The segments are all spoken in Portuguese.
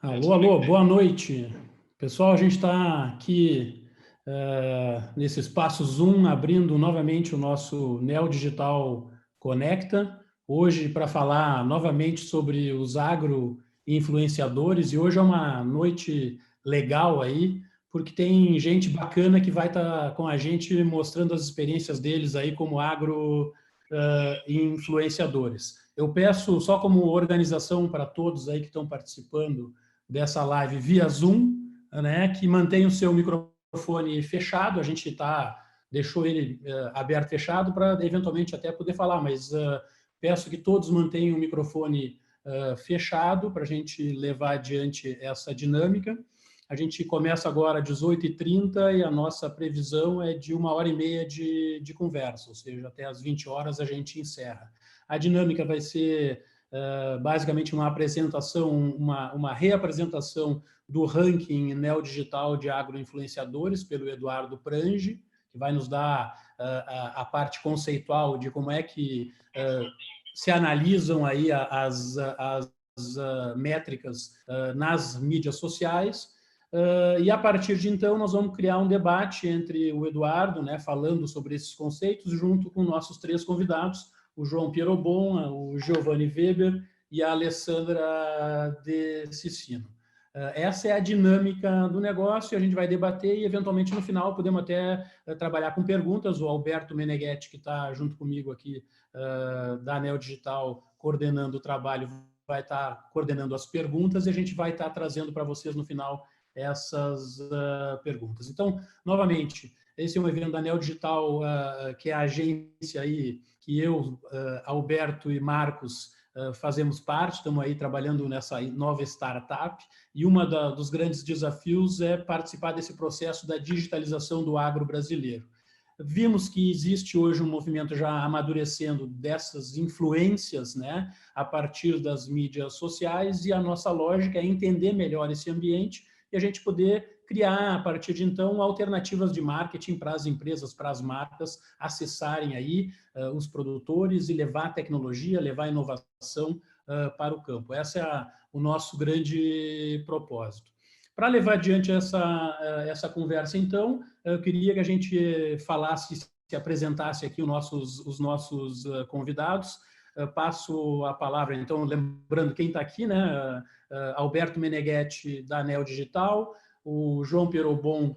Alô, alô, boa noite. Pessoal, a gente está aqui nesse espaço Zoom, abrindo novamente o nosso Neo Digital Conecta, hoje para falar novamente sobre os agro-influenciadores, e hoje é uma noite legal aí, porque tem gente bacana que vai estar com a gente mostrando as experiências deles aí como agro-influenciadores. Eu peço só como organização para todos aí que estão participando dessa live via Zoom, né, que mantém o seu microfone fechado, a gente deixou ele aberto, fechado, para eventualmente até poder falar, mas peço que todos mantenham o microfone fechado para a gente levar adiante essa dinâmica. A gente começa agora às 18h30 e a nossa previsão é de 1h30 de conversa, ou seja, até às 20 horas a gente encerra. A dinâmica vai ser basicamente uma apresentação, uma reapresentação do ranking neodigital de agroinfluenciadores pelo Eduardo Prange, que vai nos dar a parte conceitual de como é que se analisam aí as métricas nas mídias sociais. E a partir de então nós vamos criar um debate entre o Eduardo, né, falando sobre esses conceitos, junto com nossos três convidados, o João Pierobon, o Giovanni Weber e a Alessandra de Cicino. Essa é a dinâmica do negócio, a gente vai debater e, eventualmente, no final, podemos até trabalhar com perguntas. O Alberto Meneghetti, que está junto comigo aqui, da Neo Digital, coordenando o trabalho, vai estar coordenando as perguntas e a gente vai estar trazendo para vocês, no final, essas perguntas. Então, novamente, esse é um evento da Neo Digital, que é a agência aí que eu, Alberto e Marcos fazemos parte, estamos aí trabalhando nessa nova startup, e dos grandes desafios é participar desse processo da digitalização do agro brasileiro. Vimos que existe hoje um movimento já amadurecendo dessas influências, né, a partir das mídias sociais, e a nossa lógica é entender melhor esse ambiente e a gente poder criar, a partir de então, alternativas de marketing para as empresas, para as marcas acessarem aí os produtores e levar tecnologia, levar inovação para o campo. Esse é o nosso grande propósito. Para levar adiante essa conversa, então, eu queria que a gente falasse, se apresentasse aqui os nossos convidados. Passo a palavra, então, lembrando quem está aqui, né? Alberto Meneghetti, da Neo Digital, o João Pierobon,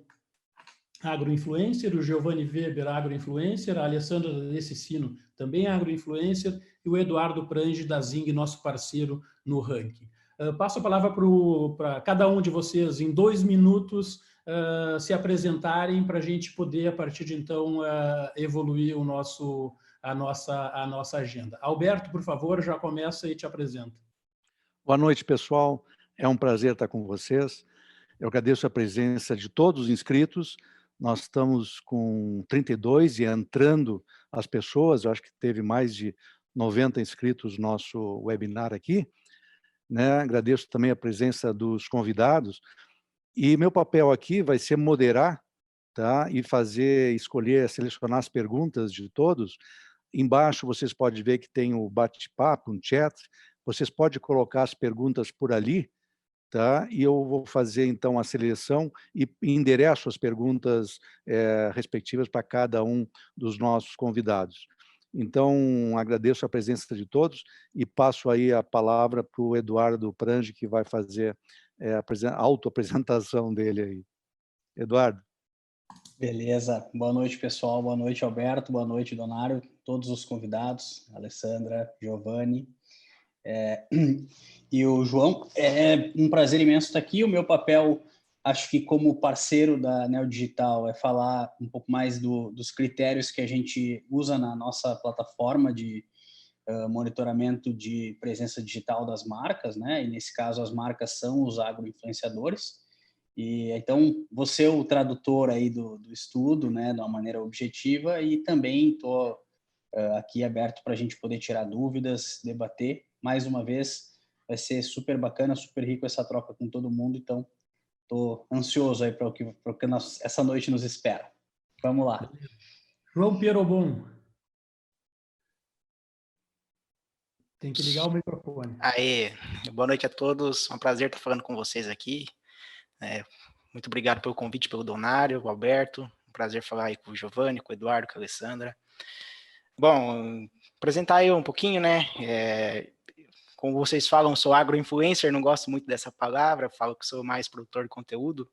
agroinfluencer, o Giovanni Weber, agroinfluencer, a Alessandra de Cicino, também agroinfluencer, e o Eduardo Prange, da Zing, nosso parceiro no ranking. Passo a palavra para cada um de vocês, em 2 minutos, se apresentarem para a gente poder, a partir de então, evoluir a nossa agenda. Alberto, por favor, já começa e te apresenta. Boa noite, pessoal. É um prazer estar com vocês. Eu agradeço a presença de todos os inscritos. Nós estamos com 32 e entrando as pessoas. Eu acho que teve mais de 90 inscritos no nosso webinar aqui, né? Agradeço também a presença dos convidados. E meu papel aqui vai ser moderar, tá? E escolher, selecionar as perguntas de todos. Embaixo vocês podem ver que tem o bate-papo, um chat. Vocês podem colocar as perguntas por ali, tá? E eu vou fazer, então, a seleção e endereço as perguntas respectivas para cada um dos nossos convidados. Então, agradeço a presença de todos e passo aí a palavra para o Eduardo Prange, que vai fazer a autoapresentação dele aí. Eduardo. Beleza. Boa noite, pessoal. Boa noite, Alberto. Boa noite, Donário. Todos os convidados, Alessandra, Giovanni. E o João. É um prazer imenso estar aqui. O meu papel, acho que como parceiro da Neo Digital, é falar um pouco mais dos critérios que a gente usa na nossa plataforma de monitoramento de presença digital das marcas, né? E nesse caso as marcas são os agroinfluenciadores. E então vou ser o tradutor aí do estudo, né? De uma maneira objetiva, e também estou aqui aberto para a gente poder tirar dúvidas, debater. Mais uma vez, vai ser super bacana, super rico essa troca com todo mundo, então estou ansioso aí para o que essa noite nos espera. Vamos lá. João Pierobon. Tem que ligar o microfone. Aê, boa noite a todos, é um prazer estar falando com vocês aqui. Muito obrigado pelo convite, pelo Donário, o Alberto, um prazer falar aí com o Giovanni, com o Eduardo, com a Alessandra. Bom, apresentar aí um pouquinho, né, como vocês falam, eu sou agroinfluencer, não gosto muito dessa palavra, falo que sou mais produtor de conteúdo,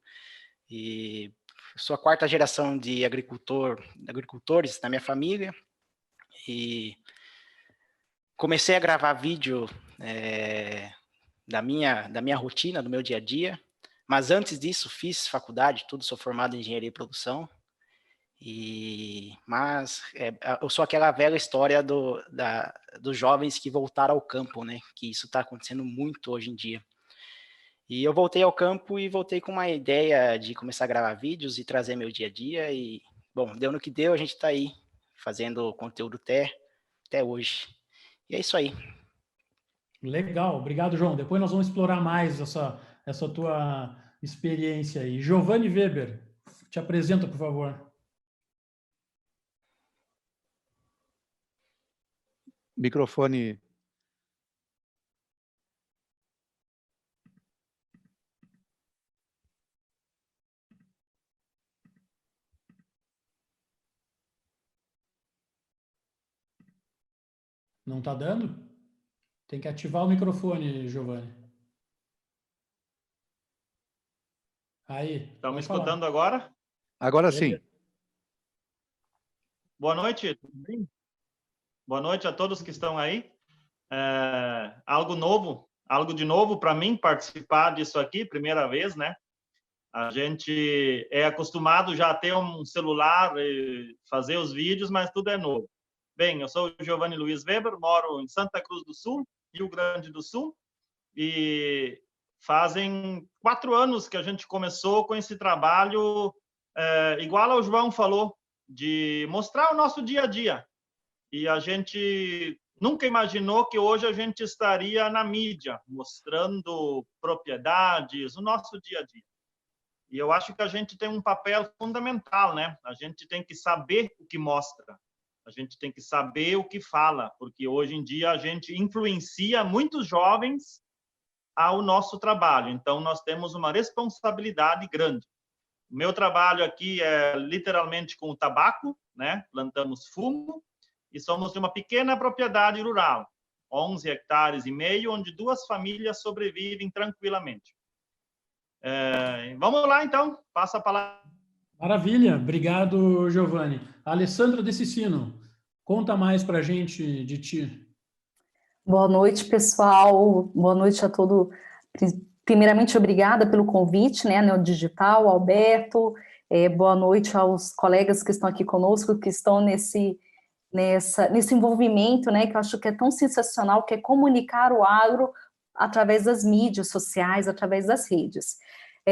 e sou a quarta geração de agricultores na minha família, e comecei a gravar vídeo da minha rotina, do meu dia a dia, mas antes disso fiz faculdade, tudo, sou formado em engenharia e produção, mas eu sou aquela velha história dos jovens que voltaram ao campo, né? Que isso está acontecendo muito hoje em dia. E eu voltei ao campo e voltei com uma ideia de começar a gravar vídeos e trazer meu dia a dia. E, bom, deu no que deu, a gente está aí fazendo conteúdo até hoje. E é isso aí. Legal, obrigado, João. Depois nós vamos explorar mais essa tua experiência aí. Giovanni Weber, te apresenta, por favor. Microfone. Não está dando? Tem que ativar o microfone, Giovanni. Aí. Estão me escutando agora? Agora sim. Boa noite, tudo bem? Boa noite a todos que estão aí. Algo de novo para mim participar disso aqui, primeira vez, né? A gente é acostumado já a ter um celular e fazer os vídeos, mas tudo é novo. Bem, eu sou o Giovanni Luiz Weber, moro em Santa Cruz do Sul, Rio Grande do Sul, e fazem 4 anos que a gente começou com esse trabalho, igual ao João falou, de mostrar o nosso dia a dia. E a gente nunca imaginou que hoje a gente estaria na mídia, mostrando propriedades, o nosso dia a dia. E eu acho que a gente tem um papel fundamental, né? A gente tem que saber o que mostra, a gente tem que saber o que fala, porque hoje em dia a gente influencia muitos jovens ao nosso trabalho. Então, nós temos uma responsabilidade grande. O meu trabalho aqui é literalmente com o tabaco, né? Plantamos fumo e somos de uma pequena propriedade rural, 11 hectares e meio, onde 2 famílias sobrevivem tranquilamente. Vamos lá, então. Passa a palavra. Maravilha. Obrigado, Giovanni. Alessandra De Cicino, conta mais para a gente de ti. Boa noite, pessoal. Boa noite a todos. Primeiramente, obrigada pelo convite, né, Neo Digital, Alberto. Boa noite aos colegas que estão aqui conosco, que estão nesse envolvimento, né, que eu acho que é tão sensacional, que é comunicar o agro através das mídias sociais, através das redes.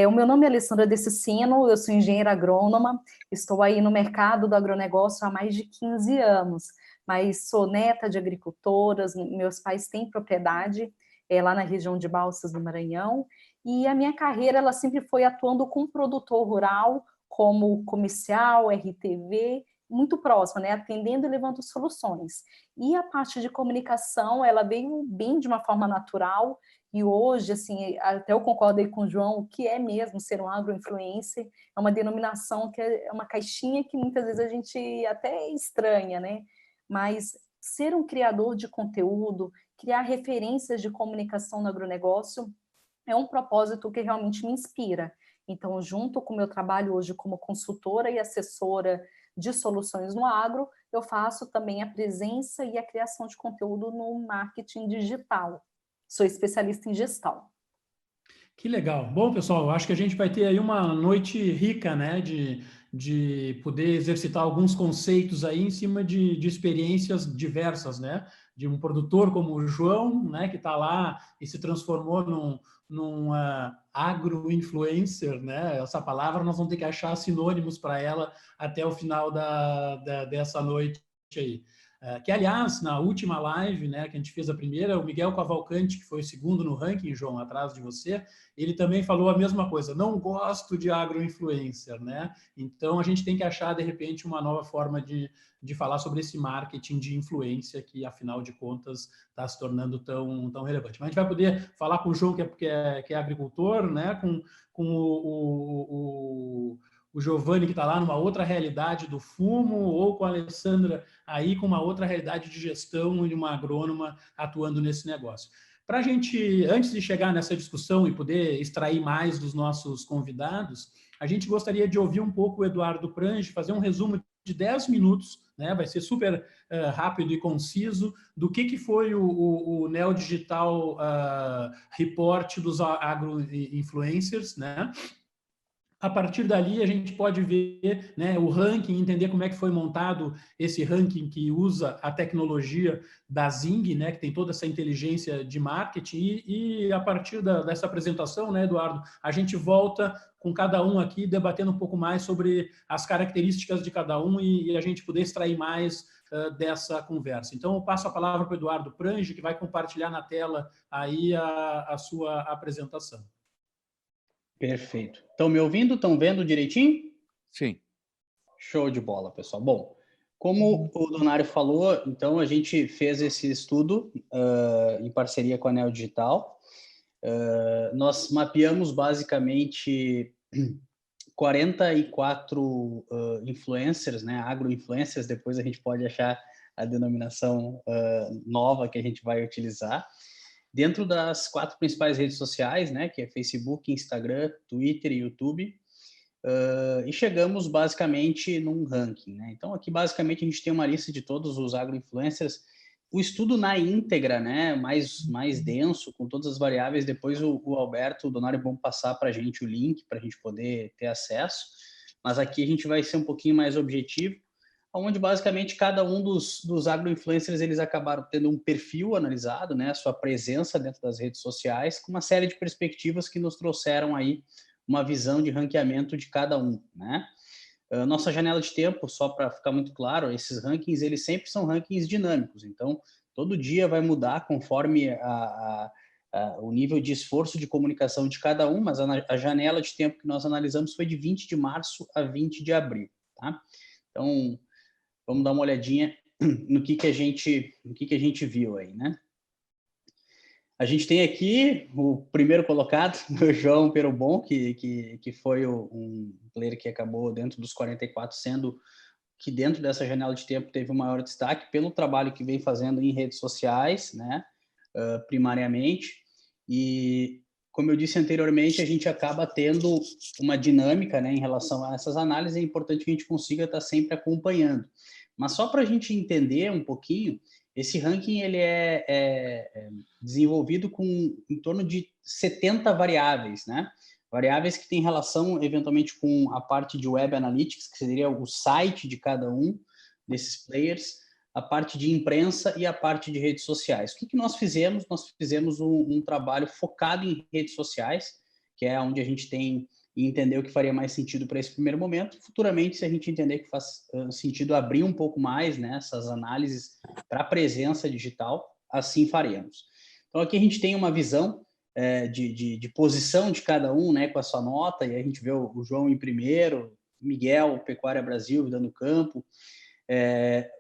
O meu nome é Alessandra De Cicino, eu sou engenheira agrônoma, estou aí no mercado do agronegócio há mais de 15 anos, mas sou neta de agricultoras, meus pais têm propriedade lá na região de Balsas do Maranhão, e a minha carreira ela sempre foi atuando com produtor rural, como comercial, RTV, muito próxima, né, atendendo e levando soluções. E a parte de comunicação, ela veio bem de uma forma natural, e hoje, assim, até eu concordo aí com o João, o que é mesmo ser um agroinfluencer, é uma denominação que é uma caixinha que muitas vezes a gente até estranha, né, mas ser um criador de conteúdo, criar referências de comunicação no agronegócio, é um propósito que realmente me inspira. Então, junto com o meu trabalho hoje como consultora e assessora de soluções no agro, eu faço também a presença e a criação de conteúdo no marketing digital. Sou especialista em gestão. Que legal. Bom, pessoal, eu acho que a gente vai ter aí uma noite rica, né, de poder exercitar alguns conceitos aí em cima de experiências diversas, né, de um produtor como o João, né, que está lá e se transformou num agro-influencer, né, essa palavra nós vamos ter que achar sinônimos para ela até o final dessa noite aí. Que, aliás, na última live, né, que a gente fez a primeira, o Miguel Cavalcante, que foi o segundo no ranking, João, atrás de você, ele também falou a mesma coisa, não gosto de agroinfluencer, né? Então, a gente tem que achar, de repente, uma nova forma de falar sobre esse marketing de influência que, afinal de contas, está se tornando tão relevante. Mas a gente vai poder falar com o João, que é agricultor, né? Com o Giovanni, que está lá numa outra realidade do fumo, ou com a Alessandra aí com uma outra realidade de gestão e uma agrônoma atuando nesse negócio. Para a gente, antes de chegar nessa discussão e poder extrair mais dos nossos convidados, a gente gostaria de ouvir um pouco o Eduardo Prange, fazer um resumo de 10 minutos, né? Vai ser super rápido e conciso, do que foi o Neo Digital Report dos agroinfluencers, né? A partir dali, a gente pode ver, né, o ranking, entender como é que foi montado esse ranking que usa a tecnologia da Zing, né, que tem toda essa inteligência de marketing. E a partir dessa apresentação, né, Eduardo, a gente volta com cada um aqui, debatendo um pouco mais sobre as características de cada um e a gente poder extrair mais dessa conversa. Então, eu passo a palavra para o Eduardo Prange, que vai compartilhar na tela aí a sua apresentação. Perfeito. Estão me ouvindo? Estão vendo direitinho? Sim. Show de bola, pessoal. Bom, como o Donário falou, então a gente fez esse estudo em parceria com a Neo Digital. Nós mapeamos basicamente 44 influencers, né, agroinfluencers, depois a gente pode achar a denominação nova que a gente vai utilizar, dentro das 4 principais redes sociais, né, que é Facebook, Instagram, Twitter e YouTube, e chegamos basicamente num ranking, né? Então aqui basicamente a gente tem uma lista de todos os agroinfluencers, o estudo na íntegra, né, mais denso, com todas as variáveis. Depois o Alberto, o Donário vão passar para a gente o link para a gente poder ter acesso, mas aqui a gente vai ser um pouquinho mais objetivo, onde basicamente cada um dos agroinfluencers, eles acabaram tendo um perfil analisado, né, a sua presença dentro das redes sociais, com uma série de perspectivas que nos trouxeram aí uma visão de ranqueamento de cada um, né? Nossa janela de tempo, só para ficar muito claro, esses rankings, eles sempre são rankings dinâmicos, então todo dia vai mudar conforme o nível de esforço de comunicação de cada um, mas a janela de tempo que nós analisamos foi de 20 de março a 20 de abril, tá? Então, vamos dar uma olhadinha no que a gente viu aí, né? A gente tem aqui o primeiro colocado, o João Perobon, que foi um player que acabou dentro dos 44, sendo que dentro dessa janela de tempo teve o maior destaque pelo trabalho que vem fazendo em redes sociais, né, primariamente. E, como eu disse anteriormente, a gente acaba tendo uma dinâmica, né, em relação a essas análises. É importante que a gente consiga estar sempre acompanhando. Mas só para a gente entender um pouquinho, esse ranking ele é desenvolvido com em torno de 70 variáveis, né? Variáveis que têm relação, eventualmente, com a parte de Web Analytics, que seria o site de cada um desses players, a parte de imprensa e a parte de redes sociais. O que nós fizemos? Nós fizemos um trabalho focado em redes sociais, que é onde a gente tem e entendeu que faria mais sentido para esse primeiro momento. Futuramente, se a gente entender que faz sentido abrir um pouco mais, né, essas análises para a presença digital, assim faremos. Então, aqui a gente tem uma visão de posição de cada um, né, com a sua nota, e a gente vê o João em primeiro, Miguel, Pecuária Brasil, Vida no Campo,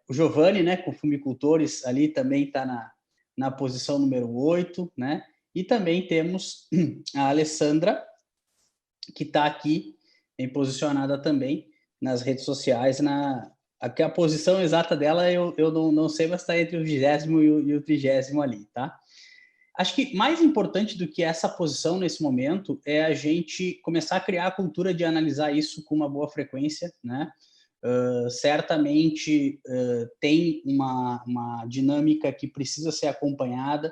o Giovanni, né, com Fumicultores, ali também está na posição número 8, né, e também temos a Alessandra, que está aqui bem posicionada também nas redes sociais. Aqui a posição exata dela eu não sei, mas está entre o 20º e o 30º ali, tá? Acho que mais importante do que essa posição nesse momento é a gente começar a criar a cultura de analisar isso com uma boa frequência, né? Certamente tem uma dinâmica que precisa ser acompanhada.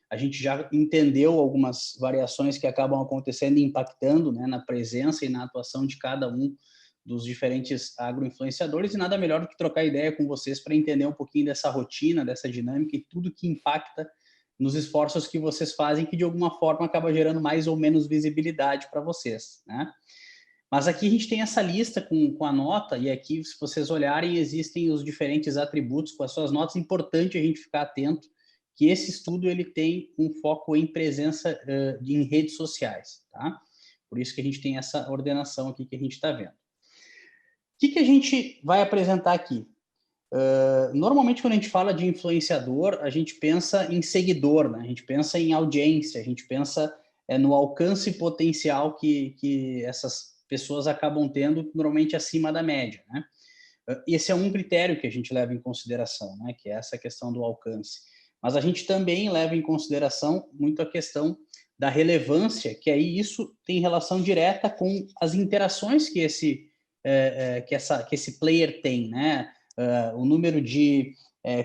A gente já entendeu algumas variações que acabam acontecendo e impactando, né, na presença e na atuação de cada um dos diferentes agroinfluenciadores, e nada melhor do que trocar ideia com vocês para entender um pouquinho dessa rotina, dessa dinâmica e tudo que impacta nos esforços que vocês fazem, que de alguma forma acaba gerando mais ou menos visibilidade para vocês, né? Mas aqui a gente tem essa lista com a nota, e aqui, se vocês olharem, existem os diferentes atributos com as suas notas. É importante a gente ficar atento que esse estudo ele tem um foco em presença em redes sociais, tá? Por isso que a gente tem essa ordenação aqui que a gente está vendo. O que a gente vai apresentar aqui? Normalmente, quando a gente fala de influenciador, a gente pensa em seguidor, né? A gente pensa em audiência, a gente pensa no alcance potencial que essas pessoas acabam tendo, normalmente acima da média, né? Esse é um critério que a gente leva em consideração, né? Que é essa questão do alcance. Mas a gente também leva em consideração muito a questão da relevância, que aí isso tem relação direta com as interações que esse player tem, né? O número de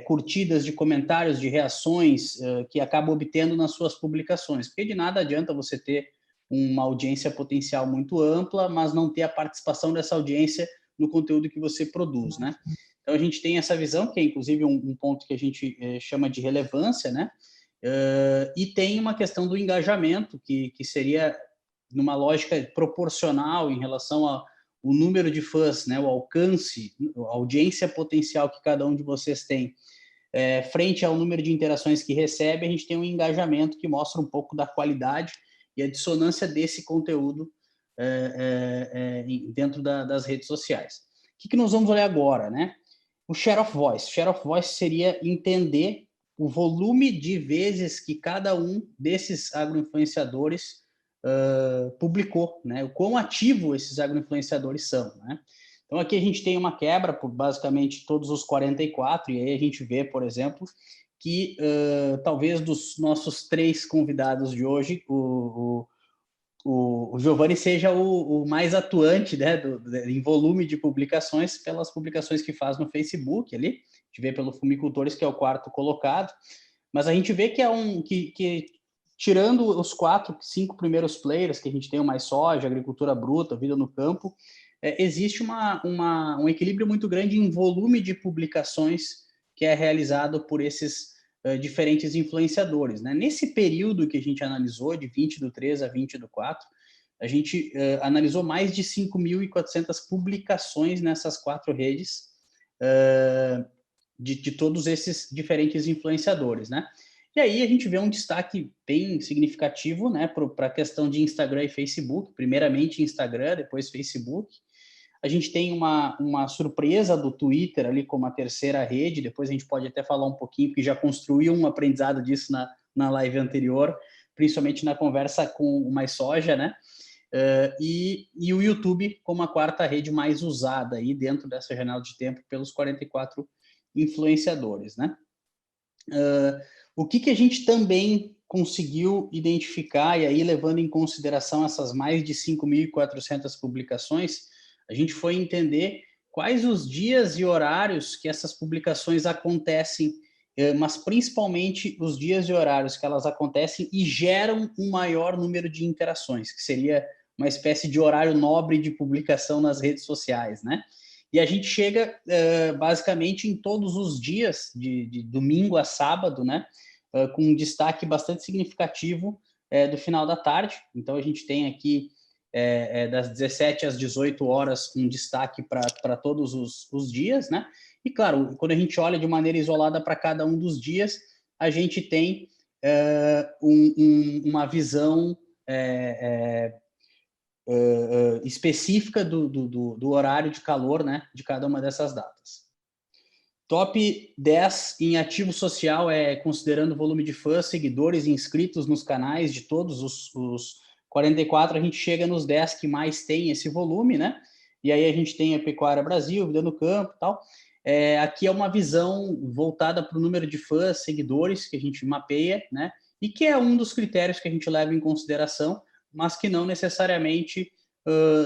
curtidas, de comentários, de reações que acaba obtendo nas suas publicações. Porque de nada adianta você ter uma audiência potencial muito ampla, mas não ter a participação dessa audiência no conteúdo que você produz, né? Então, a gente tem essa visão, que é inclusive um ponto que a gente chama de relevância, né? E tem uma questão do engajamento, que seria numa lógica proporcional em relação ao número de fãs, né? O alcance, a audiência potencial que cada um de vocês tem, frente ao número de interações que recebe, a gente tem um engajamento que mostra um pouco da qualidade e a dissonância desse conteúdo dentro das redes sociais. O que nós vamos olhar agora, né? O share of voice. Share of voice seria entender o volume de vezes que cada um desses agroinfluenciadores publicou, né? O quão ativo esses agroinfluenciadores são, né? Então, aqui a gente tem uma quebra por basicamente todos os 44, e aí a gente vê, por exemplo, que talvez dos nossos 3 convidados de hoje, o Giovanni seja o mais atuante, né, em volume de publicações, pelas publicações que faz no Facebook ali. A gente vê pelo Fumicultores, que é o 4º colocado, mas a gente vê que tirando os 4, 5 primeiros players, que a gente tem o Mais Soja, Agricultura Bruta, Vida no Campo, existe um equilíbrio muito grande em volume de publicações que é realizado por esses diferentes influenciadores, né? Nesse período que a gente analisou, de 20/3 a 20/4, a gente analisou mais de 5.400 publicações nessas 4 redes de todos esses diferentes influenciadores, né? E aí a gente vê um destaque bem significativo, né, para a questão de Instagram e Facebook, primeiramente Instagram, depois Facebook. A gente tem uma surpresa do Twitter ali como a 3ª rede, depois a gente pode até falar um pouquinho, porque já construiu um aprendizado disso na live anterior, principalmente na conversa com o Mais Soja, né? E o YouTube como a 4ª rede mais usada aí dentro dessa janela de tempo pelos 44 influenciadores, né? O que a gente também conseguiu identificar, e aí levando em consideração essas mais de 5.400 publicações, a gente foi entender quais os dias e horários que essas publicações acontecem, mas principalmente os dias e horários que elas acontecem e geram um maior número de interações, que seria uma espécie de horário nobre de publicação nas redes sociais, né? E a gente chega basicamente em todos os dias, de domingo a sábado, né? Com um destaque bastante significativo do final da tarde. Então, a gente tem aqui das 17 às 18 horas um destaque para todos os dias, né? E, claro, quando a gente olha de maneira isolada para cada um dos dias, a gente tem uma visão específica do horário de calor, né, de cada uma dessas datas. Top 10 em ativo social considerando o volume de fãs, seguidores e inscritos nos canais de todos os 44, a gente chega nos 10 que mais tem esse volume, né? E aí a gente tem a Pecuária Brasil, Vida no Campo e tal. Aqui é uma visão voltada para o número de fãs, seguidores que a gente mapeia, né? E que é um dos critérios que a gente leva em consideração, mas que não necessariamente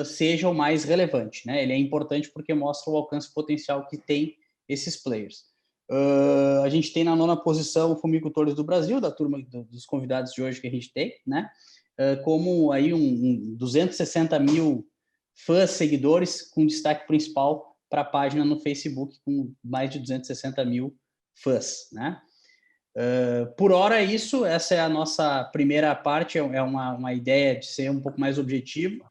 seja o mais relevante, né? Ele é importante porque mostra o alcance potencial que tem esses players. A gente tem na 9ª posição o Fumicultores do Brasil, da turma dos convidados de hoje que a gente tem, né? Como aí 260 mil fãs, seguidores, com destaque principal para a página no Facebook, com mais de 260 mil fãs, né? Por hora, essa é a nossa primeira parte, é uma ideia de ser um pouco mais objetivo,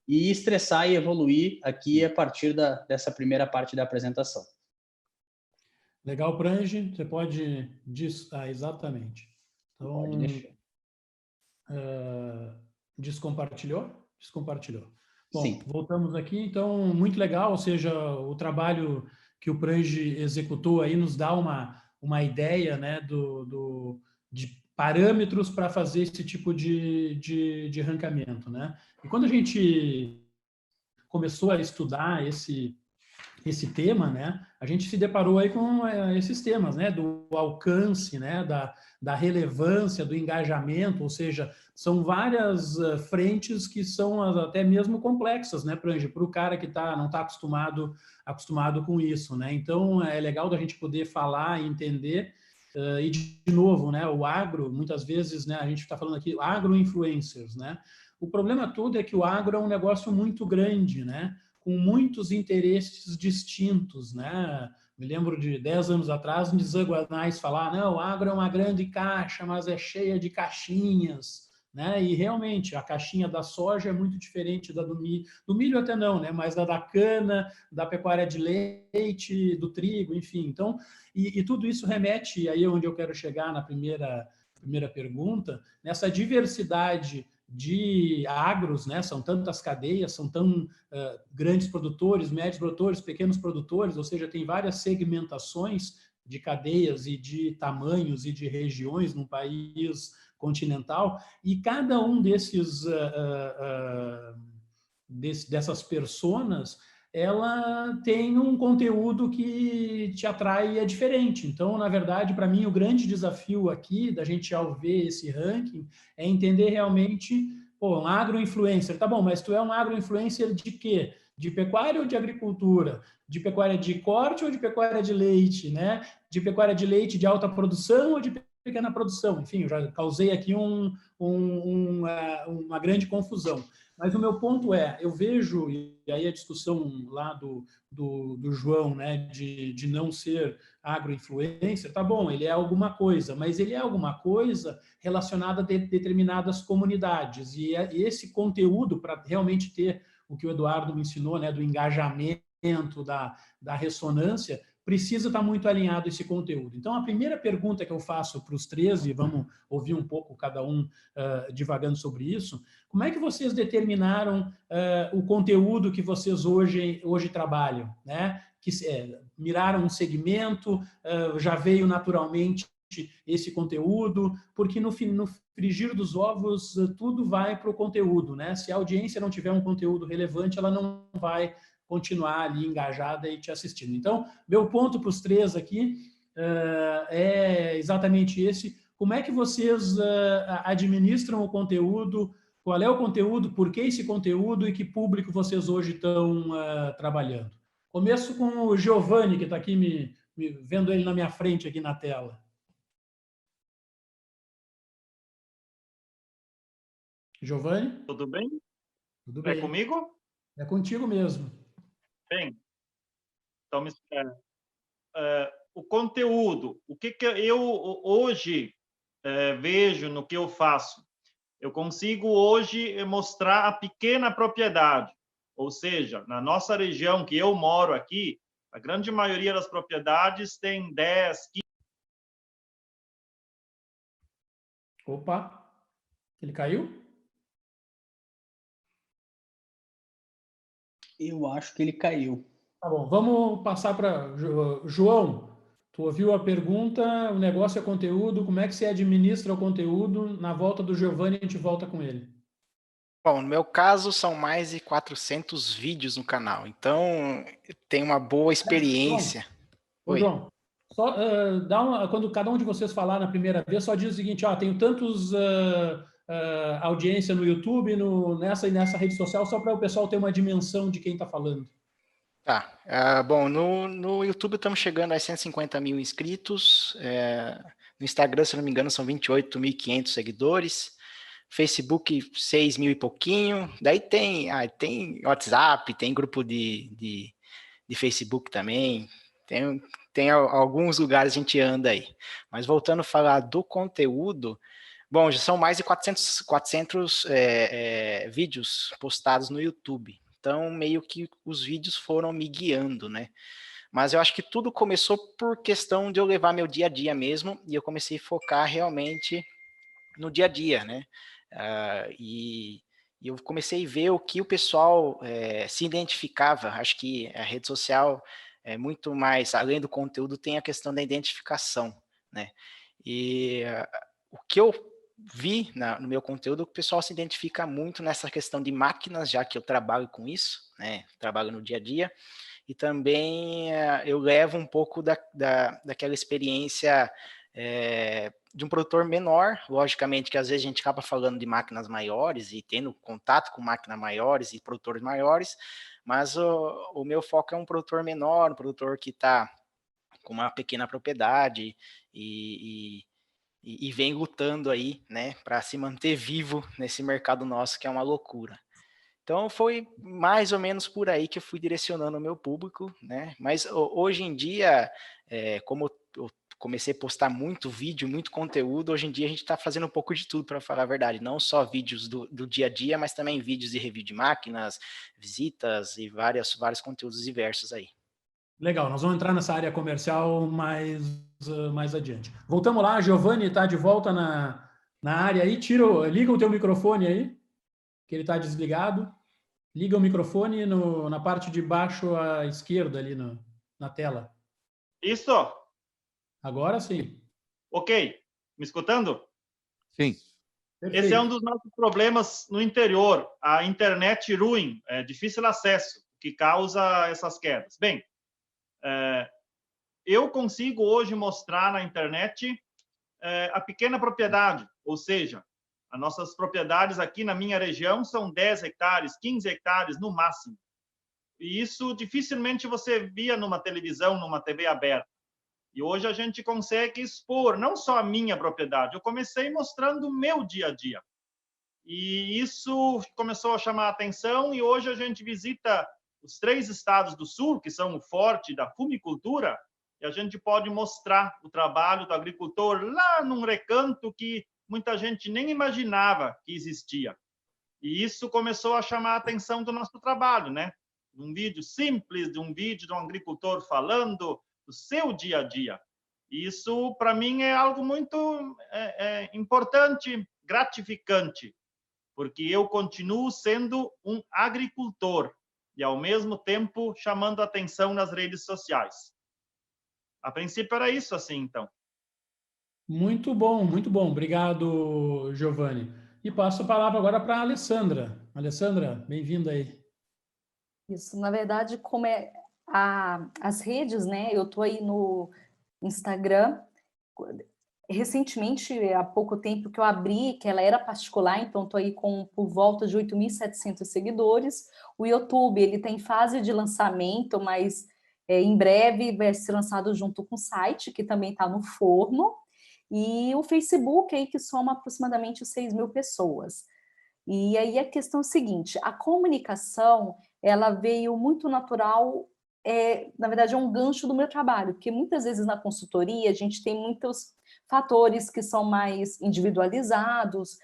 e estressar e evoluir aqui a partir dessa primeira parte da apresentação. Legal, Prange, você pode... exatamente. Então, Pode deixar. Descompartilhou? Descompartilhou. Bom, Sim. voltamos aqui. Então, muito legal, ou seja, o trabalho que o Prange executou aí nos dá uma ideia, né, de parâmetros para fazer esse tipo de ranqueamento, né? E quando a gente começou a estudar esse tema, né, a gente se deparou aí com esses temas, né, do alcance, né, da relevância, do engajamento, ou seja, são várias frentes que são até mesmo complexas, né, para o cara que não está acostumado com isso, né? Então, é legal da gente poder falar e entender. E, de novo, né, o agro, muitas vezes, né, a gente está falando aqui, agro-influencers, né? O problema todo é que o agro é um negócio muito grande, né? Com muitos interesses distintos, né? Me lembro de 10 anos atrás, um Guanais falar, não, o agro é uma grande caixa, mas é cheia de caixinhas, né? E realmente a caixinha da soja é muito diferente da do milho até não, né? Mas da cana, da pecuária de leite, do trigo, enfim. Então, e tudo isso remete aí onde eu quero chegar na primeira pergunta, nessa diversidade de agros, né? São tantas cadeias, são tão grandes produtores, médios produtores, pequenos produtores, ou seja, tem várias segmentações de cadeias e de tamanhos e de regiões num país continental, e cada um dessas personas, ela tem um conteúdo que te atrai e é diferente. Então, na verdade, para mim, o grande desafio aqui, da gente ao ver esse ranking, é entender realmente, um agroinfluencer, tá bom, mas tu é um agroinfluencer de quê? De pecuária ou de agricultura? De pecuária de corte ou de pecuária de leite, né? De pecuária de leite de alta produção ou de pequena produção? Enfim, eu já causei aqui uma grande confusão. Mas o meu ponto eu vejo, e aí a discussão lá do João, né, de não ser agroinfluencer, tá bom, ele é alguma coisa, mas ele é alguma coisa relacionada a determinadas comunidades. E esse conteúdo, para realmente ter o que o Eduardo me ensinou, né, do engajamento, da ressonância, precisa estar muito alinhado esse conteúdo. Então, a primeira pergunta que eu faço para os 13, vamos ouvir um pouco cada um divagando sobre isso, como é que vocês determinaram o conteúdo que vocês hoje trabalham, né? Que miraram um segmento, já veio naturalmente esse conteúdo, porque no frigir dos ovos tudo vai para o conteúdo, né? Se a audiência não tiver um conteúdo relevante, ela não vai continuar ali engajada e te assistindo. Então, meu ponto para os 3 aqui é exatamente esse. Como é que vocês administram o conteúdo? Qual é o conteúdo? Por que esse conteúdo? E que público vocês hoje estão trabalhando? Começo com o Giovanni, que está aqui vendo ele na minha frente aqui na tela. Giovanni? Tudo bem? Tudo bem. É comigo? É contigo mesmo. Bem, então me espera. O conteúdo, o que eu hoje vejo no que eu faço? Eu consigo hoje mostrar a pequena propriedade, ou seja, na nossa região que eu moro aqui, a grande maioria das propriedades tem 10, 15... Opa, ele caiu? Eu acho que ele caiu. Tá bom, vamos passar para João. Tu ouviu a pergunta, o negócio é conteúdo, como é que você administra o conteúdo? Na volta do Giovanni, a gente volta com ele. Bom, no meu caso, são mais de 400 vídeos no canal, então tem uma boa experiência. João, só quando cada um de vocês falar na primeira vez, só diz o seguinte, tenho tantos audiência no YouTube, nessa rede social, só para o pessoal ter uma dimensão de quem está falando. Tá. Bom, no YouTube estamos chegando a 150 mil inscritos. No Instagram, se não me engano, são 28.500 seguidores. Facebook, 6 mil e pouquinho. Daí tem WhatsApp, tem grupo de Facebook também. Tem alguns lugares a gente anda aí. Mas voltando a falar do conteúdo, Bom, já são mais de 400 vídeos postados no YouTube. Então, meio que os vídeos foram me guiando, né? Mas eu acho que tudo começou por questão de eu levar meu dia a dia mesmo, e eu comecei a focar realmente no dia a dia, né? E eu comecei a ver o que o pessoal se identificava. Acho que a rede social é muito mais, além do conteúdo, tem a questão da identificação, né? E o que eu vi no meu conteúdo, o pessoal se identifica muito nessa questão de máquinas, já que eu trabalho com isso, né? Trabalho no dia a dia, e também eu levo um pouco daquela experiência de um produtor menor, logicamente que às vezes a gente acaba falando de máquinas maiores e tendo contato com máquinas maiores e produtores maiores, mas o meu foco é um produtor menor, um produtor que está com uma pequena propriedade e vem lutando aí, né, para se manter vivo nesse mercado nosso que é uma loucura. Então foi mais ou menos por aí que eu fui direcionando o meu público, né? Mas hoje em dia, como eu comecei a postar muito vídeo, muito conteúdo, hoje em dia a gente está fazendo um pouco de tudo, para falar a verdade. Não só vídeos do dia a dia, mas também vídeos de review de máquinas, visitas e vários conteúdos diversos aí. Legal, nós vamos entrar nessa área comercial mais adiante. Voltamos lá, Giovanni está de volta na área aí. Liga o teu microfone aí, que ele está desligado. Liga o microfone na parte de baixo à esquerda ali na tela. Isso? Agora sim. Ok. Me escutando? Sim. Perfeito. Esse é um dos nossos problemas no interior, a internet ruim, difícil acesso, que causa essas quedas. Bem, eu consigo hoje mostrar na internet a pequena propriedade, ou seja, as nossas propriedades aqui na minha região são 10 hectares, 15 hectares no máximo. E isso dificilmente você via numa televisão, numa TV aberta. E hoje a gente consegue expor não só a minha propriedade, eu comecei mostrando o meu dia a dia. E isso começou a chamar a atenção e hoje a gente visita os 3 estados do sul, que são o forte da fumicultura, e a gente pode mostrar o trabalho do agricultor lá num recanto que muita gente nem imaginava que existia. E isso começou a chamar a atenção do nosso trabalho, né? Um vídeo simples, de um vídeo de um agricultor falando do seu dia a dia. Isso, para mim, é algo muito importante, gratificante, porque eu continuo sendo um agricultor e, ao mesmo tempo, chamando atenção nas redes sociais. A princípio era isso, assim, então. Muito bom, muito bom. Obrigado, Giovanni. E passo a palavra agora para a Alessandra. Alessandra, bem-vinda aí. Isso, na verdade, como as redes, né? Eu estou aí no Instagram. Recentemente, há pouco tempo que eu abri, que ela era particular, então estou aí com por volta de 8.700 seguidores. O YouTube, ele está em fase de lançamento, mas em breve vai ser lançado junto com o site, que também está no forno. E o Facebook aí, que soma aproximadamente 6.000 pessoas. E aí a questão é a seguinte, a comunicação, ela veio muito natural, na verdade é um gancho do meu trabalho, porque muitas vezes na consultoria a gente tem muitos fatores que são mais individualizados,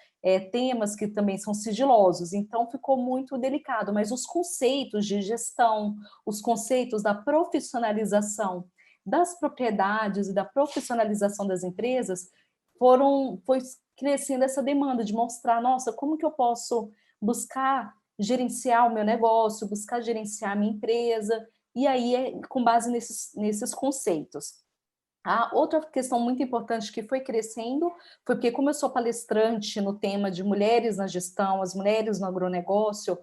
temas que também são sigilosos, então ficou muito delicado, mas os conceitos de gestão, os conceitos da profissionalização das propriedades e da profissionalização das empresas, foi crescendo essa demanda de mostrar, nossa, como que eu posso buscar gerenciar o meu negócio, buscar gerenciar a minha empresa, e aí com base nesses conceitos. A outra questão muito importante que foi crescendo foi porque, como eu sou palestrante no tema de mulheres na gestão, as mulheres no agronegócio,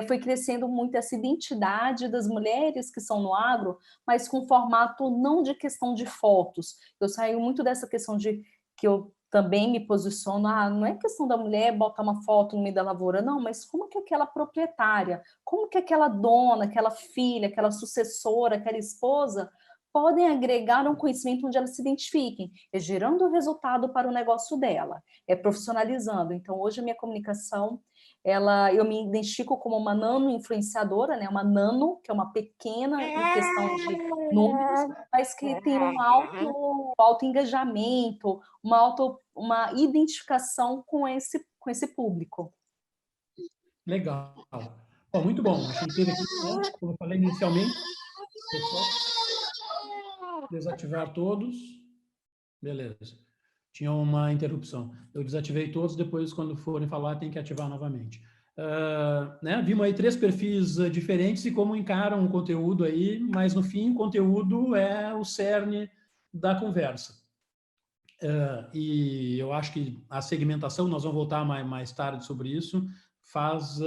foi crescendo muito essa identidade das mulheres que são no agro, mas com formato não de questão de fotos. Eu saio muito dessa questão de que eu também me posiciono, não é questão da mulher botar uma foto no meio da lavoura, não, mas como que aquela proprietária, como que aquela dona, aquela filha, aquela sucessora, aquela esposa podem agregar um conhecimento onde elas se identifiquem, gerando resultado para o negócio dela, profissionalizando. Então, hoje a minha comunicação, eu me identifico como uma nano-influenciadora, né? Uma nano, que é uma pequena em questão de números, mas que tem um alto engajamento, uma identificação com esse público. Legal. Bom, muito bom. A gente teve aqui, né, como eu falei inicialmente, pessoal, desativar todos. Beleza. Tinha uma interrupção. Eu desativei todos, depois, quando forem falar, tem que ativar novamente. Né? Vimos aí 3 perfis diferentes e como encaram o conteúdo aí, mas, no fim, o conteúdo é o cerne da conversa. E eu acho que a segmentação, nós vamos voltar mais tarde sobre isso, faz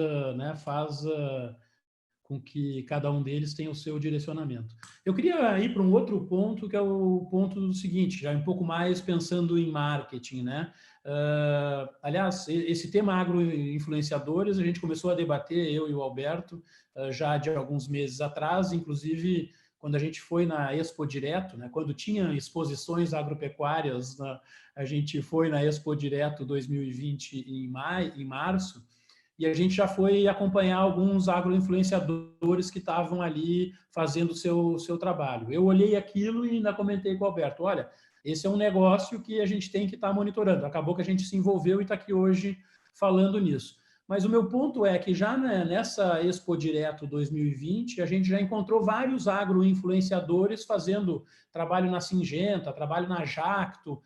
com que cada um deles tenha o seu direcionamento. Eu queria ir para um outro ponto, que é o ponto do seguinte, já um pouco mais pensando em marketing, né? Aliás, esse tema agroinfluenciadores, a gente começou a debater, eu e o Alberto, já de alguns meses atrás, inclusive quando a gente foi na Expo Direto, né? Quando tinha exposições agropecuárias, a gente foi na Expo Direto 2020 em março, e a gente já foi acompanhar alguns agroinfluenciadores que estavam ali fazendo o seu trabalho. Eu olhei aquilo e ainda comentei com o Alberto, olha, esse é um negócio que a gente tem que estar monitorando. Acabou que a gente se envolveu e está aqui hoje falando nisso. Mas o meu ponto é que já nessa Expo Direto 2020, a gente já encontrou vários agroinfluenciadores fazendo trabalho na Syngenta, trabalho na Jacto,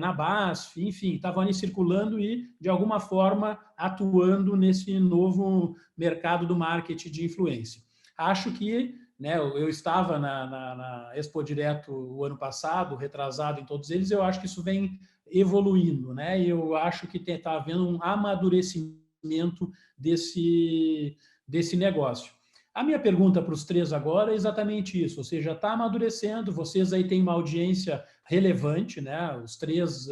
na BASF, enfim, estavam ali circulando e, de alguma forma, atuando nesse novo mercado do marketing de influência. Acho que, né, eu estava na Expo Direto o ano passado, retrasado em todos eles, eu acho que isso vem evoluindo, né? E eu acho que está havendo um amadurecimento desse negócio. A minha pergunta para os 3 agora é exatamente isso, ou seja, está amadurecendo, vocês aí têm uma audiência relevante, né? Os 3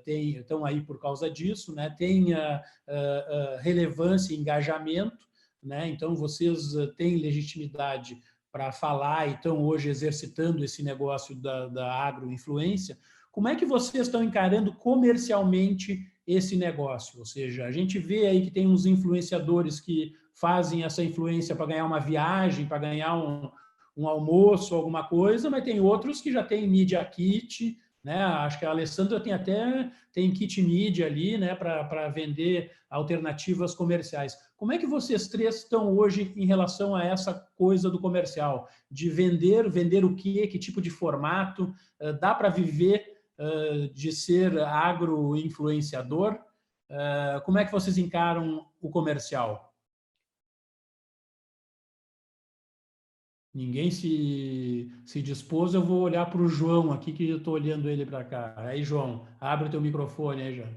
estão aí por causa disso, né? Tem relevância e engajamento, né? Então, vocês têm legitimidade para falar e estão hoje exercitando esse negócio da agroinfluência. Como é que vocês estão encarando comercialmente esse negócio? Ou seja, a gente vê aí que tem uns influenciadores que fazem essa influência para ganhar uma viagem, para ganhar um almoço, alguma coisa, mas tem outros que já têm media kit, né? Acho que a Alessandra tem kit media ali, né, para vender alternativas comerciais. Como é que vocês 3 estão hoje em relação a essa coisa do comercial? De vender o quê? Que tipo de formato? Dá para viver de ser agroinfluenciador? Como é que vocês encaram o comercial? Ninguém se dispôs, eu vou olhar para o João aqui, que eu estou olhando ele para cá. Aí, João, abre o teu microfone aí já.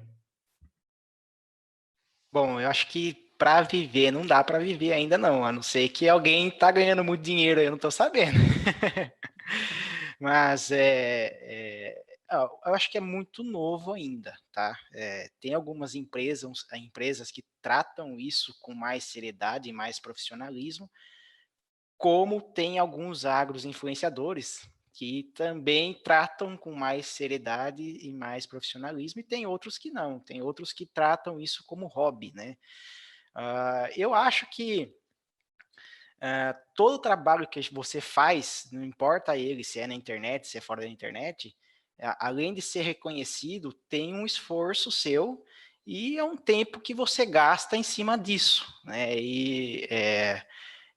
Bom, eu acho que para viver, não dá para viver ainda não, a não ser que alguém está ganhando muito dinheiro, eu não estou sabendo. Mas eu acho que é muito novo ainda, tá? Tem algumas empresas que tratam isso com mais seriedade e mais profissionalismo, como tem alguns agros influenciadores que também tratam com mais seriedade e mais profissionalismo, e tem outros que não, tem outros que tratam isso como hobby, né? Eu acho que todo trabalho que você faz, não importa ele, se é na internet, se é fora da internet, além de ser reconhecido, tem um esforço seu e é um tempo que você gasta em cima disso, né? E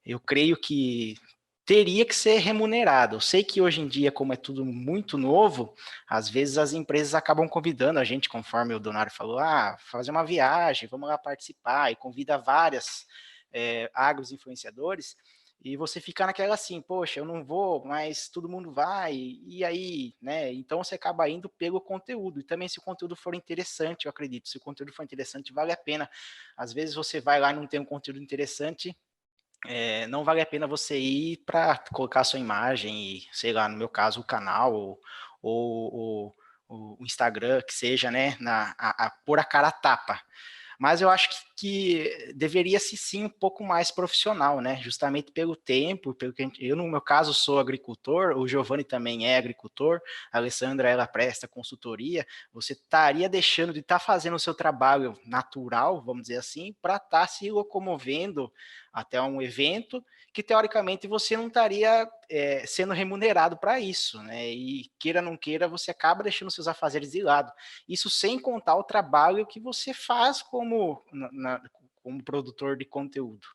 eu creio que teria que ser remunerado. Eu sei que hoje em dia, como é tudo muito novo, às vezes as empresas acabam convidando a gente, conforme o Donário falou, fazer uma viagem, vamos lá participar, e convida várias agros influenciadores, e você fica naquela assim, poxa, eu não vou, mas todo mundo vai, e aí, né? Então você acaba indo pelo conteúdo, e também se o conteúdo for interessante, eu acredito, se o conteúdo for interessante, vale a pena. Às vezes você vai lá e não tem um conteúdo interessante, não vale a pena você ir para colocar sua imagem e, sei lá, no meu caso, o canal ou o Instagram, que seja, né, pôr a cara a tapa. Mas eu acho que que deveria se sim um pouco mais profissional, né? Justamente pelo tempo, pelo que eu no meu caso sou agricultor, o Giovanni também é agricultor, a Alessandra ela presta consultoria, você estaria deixando de estar fazendo o seu trabalho natural, vamos dizer assim, para estar se locomovendo até um evento que teoricamente você não estaria sendo remunerado para isso, né? E queira ou não queira, você acaba deixando seus afazeres de lado. Isso sem contar o trabalho que você faz como produtor de conteúdo,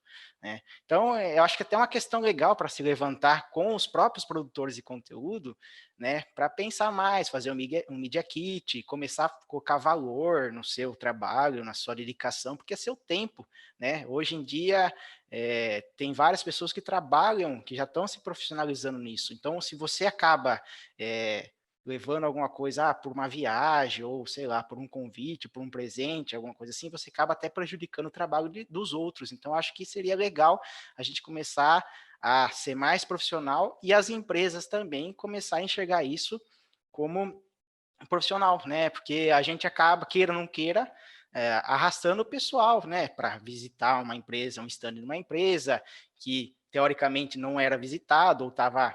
né? Então, eu acho que até uma questão legal para se levantar com os próprios produtores de conteúdo, né? Para pensar mais, fazer um Media Kit, começar a colocar valor no seu trabalho, na sua dedicação, porque é seu tempo, né? Hoje em dia, tem várias pessoas que trabalham, que já estão se profissionalizando nisso. Então, se você acaba levando alguma coisa por uma viagem, ou sei lá, por um convite, por um presente, alguma coisa assim, você acaba até prejudicando o trabalho dos outros. Então, acho que seria legal a gente começar a ser mais profissional e as empresas também começar a enxergar isso como profissional, né? Porque a gente acaba, queira ou não queira, arrastando o pessoal, né, para visitar uma empresa, um stand de uma empresa que teoricamente não era visitado ou estava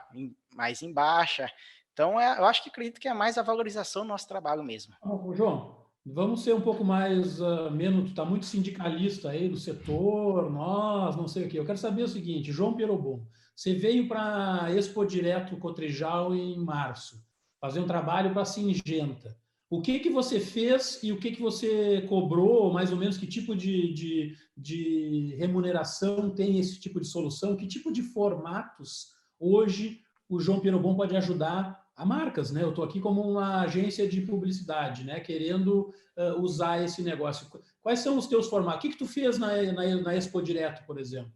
mais em baixa. Então, eu acho que acredito que é mais a valorização do nosso trabalho mesmo. João, vamos ser um pouco mais, menos, tu está muito sindicalista aí do setor, nós, não sei o quê. Eu quero saber o seguinte, João Pierobon, você veio para a Expo Direto Cotrijal em março, fazer um trabalho para a Singenta. O que que você fez e o que você cobrou, mais ou menos, que tipo de remuneração tem esse tipo de solução? Que tipo de formatos hoje o João Pierobon pode ajudar a marcas, né? Eu estou aqui como uma agência de publicidade, né? Querendo usar esse negócio. Quais são os teus formatos? O que tu fez na Expo Direto, por exemplo?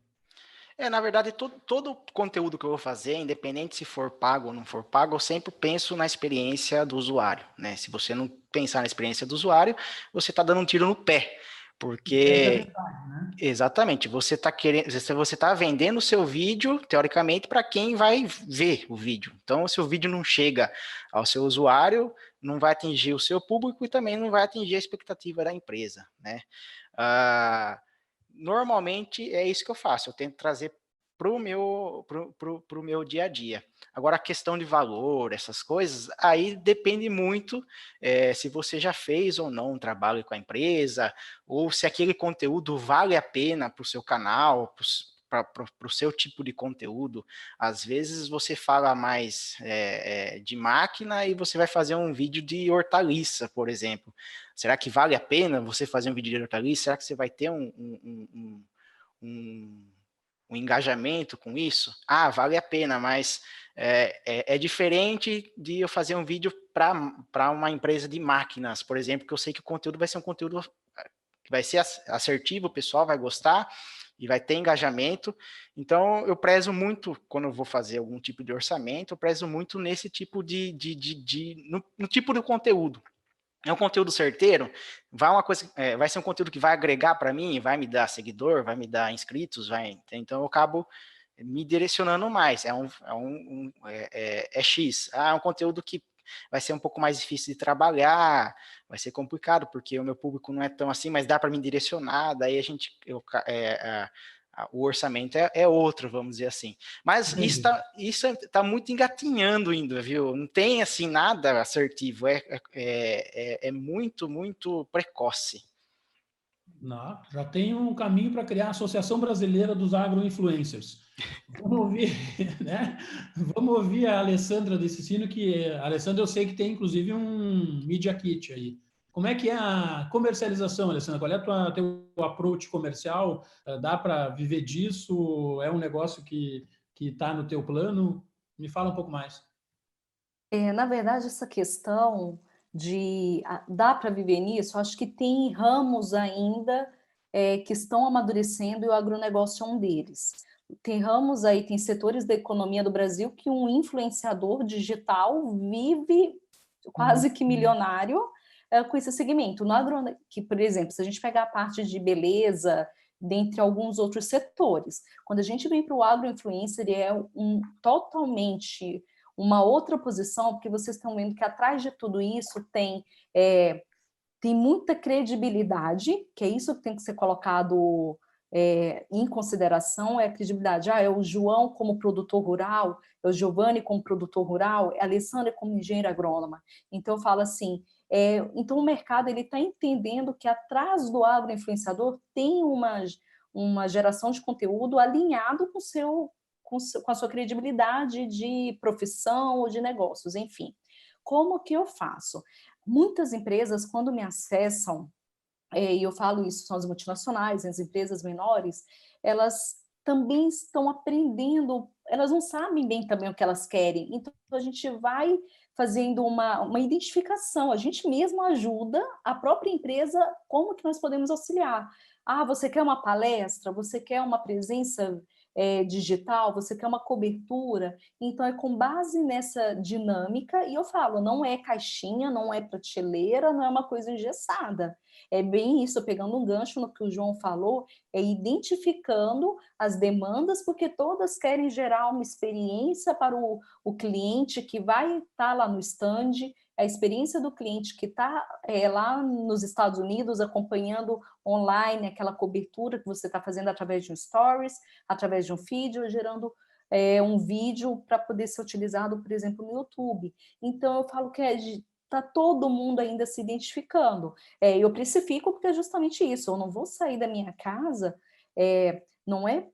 Na verdade, todo conteúdo que eu vou fazer, independente se for pago ou não for pago, eu sempre penso na experiência do usuário, né? Se você não pensar na experiência do usuário, você está dando um tiro no pé, porque É verdade, né? exatamente, você está vendendo o seu vídeo, teoricamente, para quem vai ver o vídeo. Então, se o vídeo não chega ao seu usuário, não vai atingir o seu público e também não vai atingir a expectativa da empresa, né? Normalmente é isso que eu faço, eu tento trazer para o meu dia a dia. Agora, a questão de valor, essas coisas, aí depende muito se você já fez ou não um trabalho com a empresa, ou se aquele conteúdo vale a pena para o seu canal, para o seu tipo de conteúdo. Às vezes você fala mais de máquina e você vai fazer um vídeo de hortaliça, por exemplo. Será que vale a pena você fazer um vídeo de hortaliça? Será que você vai ter um engajamento com isso? Vale a pena, mas é diferente de eu fazer um vídeo para uma empresa de máquinas, por exemplo, que eu sei que o conteúdo vai ser um conteúdo que vai ser assertivo, o pessoal vai gostar e vai ter engajamento. Então, eu prezo muito, quando eu vou fazer algum tipo de orçamento, eu prezo muito nesse tipo no tipo de conteúdo. É um conteúdo certeiro, vai ser um conteúdo que vai agregar para mim, vai me dar seguidor, vai me dar inscritos, então eu acabo me direcionando mais. É X. É um conteúdo que vai ser um pouco mais difícil de trabalhar, vai ser complicado, porque o meu público não é tão assim, mas dá para me direcionar, daí o orçamento é outro, vamos dizer assim. Mas isso tá muito engatinhando ainda, viu? Não tem assim nada assertivo, é muito, muito precoce. Não, já tem um caminho para criar a Associação Brasileira dos Agroinfluencers. Vamos ouvir, né? Vamos ouvir a Alessandra desse sino, a Alessandra eu sei que tem inclusive um Media Kit aí. Como é que é a comercialização, Alessandra? Qual é o teu approach comercial? Dá para viver disso? É um negócio que está no teu plano? Me fala um pouco mais. Na verdade, essa questão de dá para viver nisso, acho que tem ramos ainda que estão amadurecendo e o agronegócio é um deles. Tem ramos aí, tem setores da economia do Brasil que um influenciador digital vive quase que milionário com esse segmento. Que, por exemplo, se a gente pegar a parte de beleza, dentre alguns outros setores, quando a gente vem para o agroinfluencer, ele é totalmente uma outra posição, porque vocês estão vendo que atrás de tudo isso tem tem muita credibilidade, que é isso que tem que ser colocado em consideração, é a credibilidade. É o João como produtor rural, é o Giovanni como produtor rural, é a Alessandra como engenheira agrônoma. Então, eu falo assim, então o mercado está entendendo que atrás do agroinfluenciador tem uma geração de conteúdo alinhado com a sua credibilidade de profissão ou de negócios, enfim. Como que eu faço? Muitas empresas, quando me acessam, e eu falo isso, são as multinacionais, as empresas menores, elas também estão aprendendo, elas não sabem bem também o que elas querem, então a gente vai fazendo uma identificação, a gente mesmo ajuda a própria empresa, como que nós podemos auxiliar. Você quer uma palestra, você quer uma presença digital, você quer uma cobertura, então é com base nessa dinâmica, e eu falo, não é caixinha, não é prateleira, não é uma coisa engessada, é bem isso, pegando um gancho no que o João falou, é identificando as demandas, porque todas querem gerar uma experiência para o cliente que vai estar lá no stand, a experiência do cliente que está lá nos Estados Unidos acompanhando online aquela cobertura que você está fazendo através de um stories, através de um feed, ou gerando um vídeo para poder ser utilizado, por exemplo, no YouTube. Então, eu falo que está todo mundo ainda se identificando. Eu precifico porque é justamente isso, eu não vou sair da minha casa, não é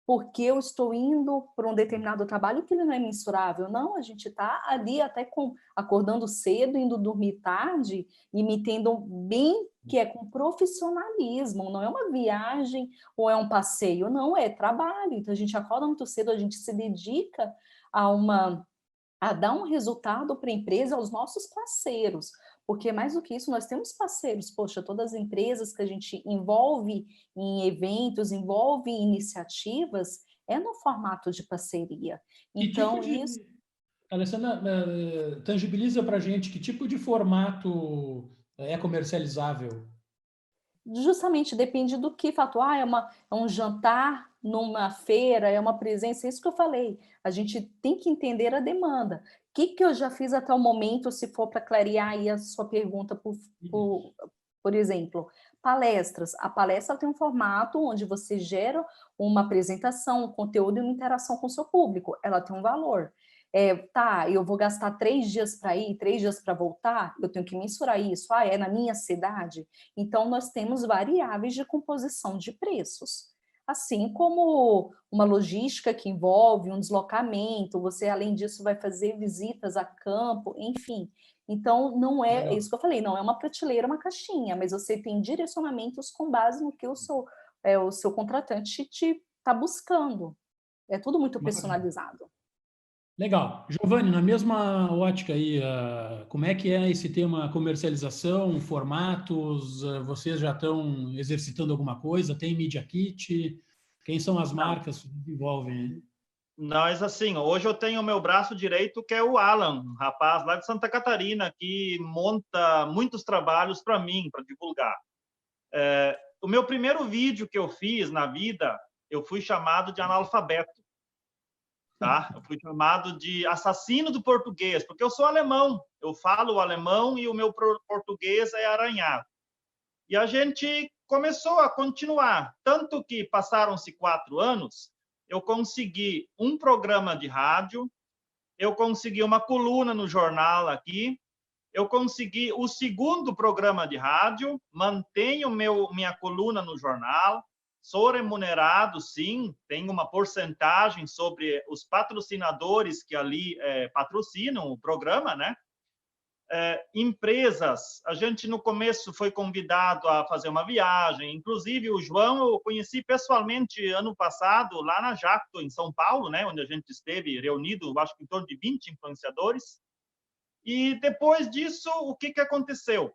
porque eu estou indo para um determinado trabalho que ele não é mensurável. Não, a gente está ali até acordando cedo, indo dormir tarde e me tendo bem, que é com profissionalismo, não é uma viagem ou é um passeio, não, é trabalho. Então a gente acorda muito cedo, a gente se dedica a dar um resultado para a empresa, aos nossos parceiros, porque mais do que isso, nós temos parceiros, poxa, todas as empresas que a gente envolve em eventos, envolve em iniciativas, é no formato de parceria. Então, isso... Alessandra, tangibiliza para a gente que tipo de formato é comercializável? Justamente, depende do que fato. É um jantar numa feira, é uma presença, é isso que eu falei. A gente tem que entender a demanda. O que eu já fiz até o momento, se for para clarear aí a sua pergunta, por exemplo, palestras. A palestra tem um formato onde você gera uma apresentação, um conteúdo e uma interação com o seu público. Ela tem um valor. Eu vou gastar 3 dias para ir, 3 dias para voltar, eu tenho que mensurar isso. É na minha cidade? Então, nós temos variáveis de composição de preços. Assim como uma logística que envolve um deslocamento, você, além disso, vai fazer visitas a campo, enfim. Então, não é isso que eu falei, não é uma prateleira, uma caixinha, mas você tem direcionamentos com base no que o seu contratante está buscando. É tudo muito personalizado. Legal. Giovanni, na mesma ótica aí, como é que é esse tema comercialização, formatos? Vocês já estão exercitando alguma coisa? Tem Media Kit? Quem são as marcas que desenvolvem? Nós, assim, hoje eu tenho o meu braço direito, que é o Alan, um rapaz lá de Santa Catarina, que monta muitos trabalhos para mim, para divulgar. O meu primeiro vídeo que eu fiz na vida, eu fui chamado de analfabeto. Tá? Eu fui chamado de assassino do português, porque eu sou alemão, eu falo alemão e o meu português é arranhado. E a gente começou a continuar, tanto que passaram-se 4 anos, eu consegui um programa de rádio, eu consegui uma coluna no jornal aqui, eu consegui o 2º programa de rádio, mantenho minha coluna no jornal, sou remunerado, sim, tenho uma porcentagem sobre os patrocinadores que ali patrocinam o programa, né? Empresas, a gente no começo foi convidado a fazer uma viagem, inclusive o João eu conheci pessoalmente ano passado, lá na Jacto, em São Paulo, né? Onde a gente esteve reunido, acho que em torno de 20 influenciadores. E depois disso, o que aconteceu?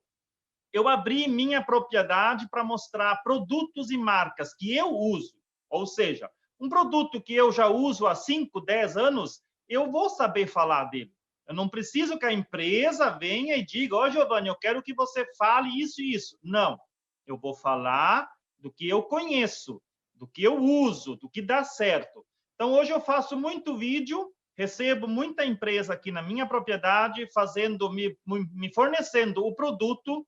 Eu abri minha propriedade para mostrar produtos e marcas que eu uso. Ou seja, um produto que eu já uso há 5, 10 anos, eu vou saber falar dele. Eu não preciso que a empresa venha e diga, Giovanni, eu quero que você fale isso e isso. Não, eu vou falar do que eu conheço, do que eu uso, do que dá certo. Então, hoje eu faço muito vídeo, recebo muita empresa aqui na minha propriedade, me fornecendo o produto,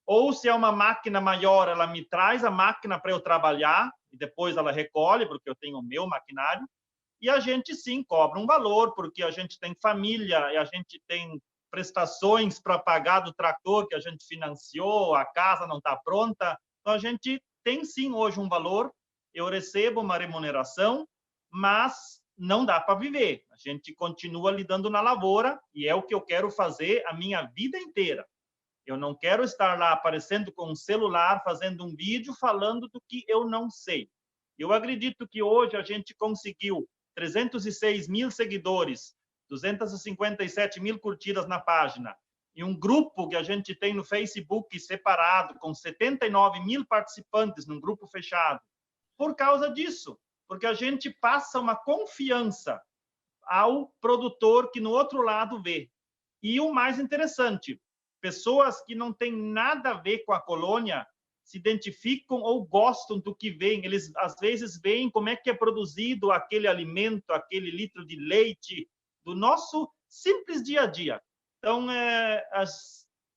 ou se é uma máquina maior, ela me traz a máquina para eu trabalhar, e depois ela recolhe, porque eu tenho o meu maquinário, e a gente sim cobra um valor, porque a gente tem família, e a gente tem prestações para pagar do trator que a gente financiou, a casa não está pronta, então a gente tem sim hoje um valor, eu recebo uma remuneração, mas não dá para viver, a gente continua lidando na lavoura, e é o que eu quero fazer a minha vida inteira. Eu não quero estar lá aparecendo com um celular, fazendo um vídeo, falando do que eu não sei. Eu acredito que hoje a gente conseguiu 306 mil seguidores, 257 mil curtidas na página, e um grupo que a gente tem no Facebook separado, com 79 mil participantes num grupo fechado, por causa disso, porque a gente passa uma confiança ao produtor que no outro lado vê. E o mais interessante, pessoas que não têm nada a ver com a colônia se identificam ou gostam do que veem. Eles, às vezes, veem como é que é produzido aquele alimento, aquele litro de leite, do nosso simples dia a dia. Então,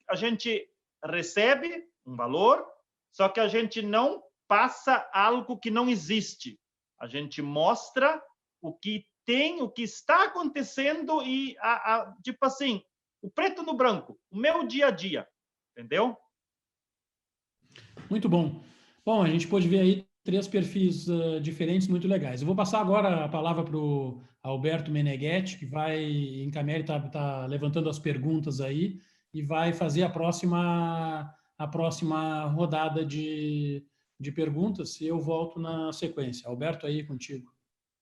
a gente recebe um valor, só que a gente não passa algo que não existe. A gente mostra o que tem, o que está acontecendo e, tipo assim, o preto no branco, o meu dia a dia, entendeu? Muito bom. Bom, a gente pôde ver aí 3 perfis diferentes muito legais. Eu vou passar agora a palavra para o Alberto Meneghetti, que vai encaminhar, ele está levantando as perguntas aí e vai fazer a próxima rodada de perguntas e eu volto na sequência. Alberto, aí contigo.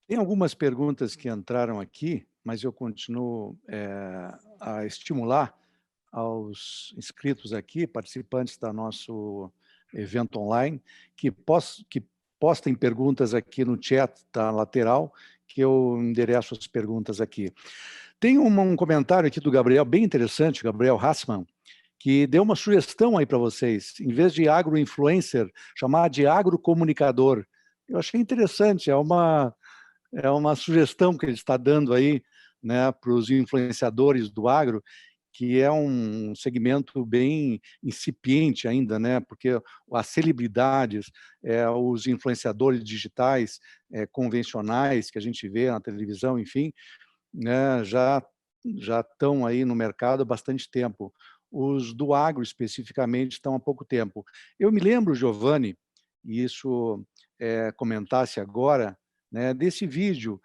Tem algumas perguntas que entraram aqui, mas eu continuo a estimular aos inscritos aqui, participantes do nosso evento online, que postem perguntas aqui no chat da lateral, que eu endereço as perguntas aqui. Tem um comentário aqui do Gabriel, bem interessante, Gabriel Hassmann, que deu uma sugestão aí para vocês, em vez de agroinfluencer, chamar de agrocomunicador. Eu achei interessante, é uma sugestão que ele está dando aí, né, para os influenciadores do agro, que é um segmento bem incipiente ainda, né, porque as celebridades, os influenciadores digitais convencionais que a gente vê na televisão, enfim, né, já estão aí no mercado há bastante tempo. Os do agro, especificamente, estão há pouco tempo. Eu me lembro, Giovanni, e isso comentasse agora, né, desse vídeo.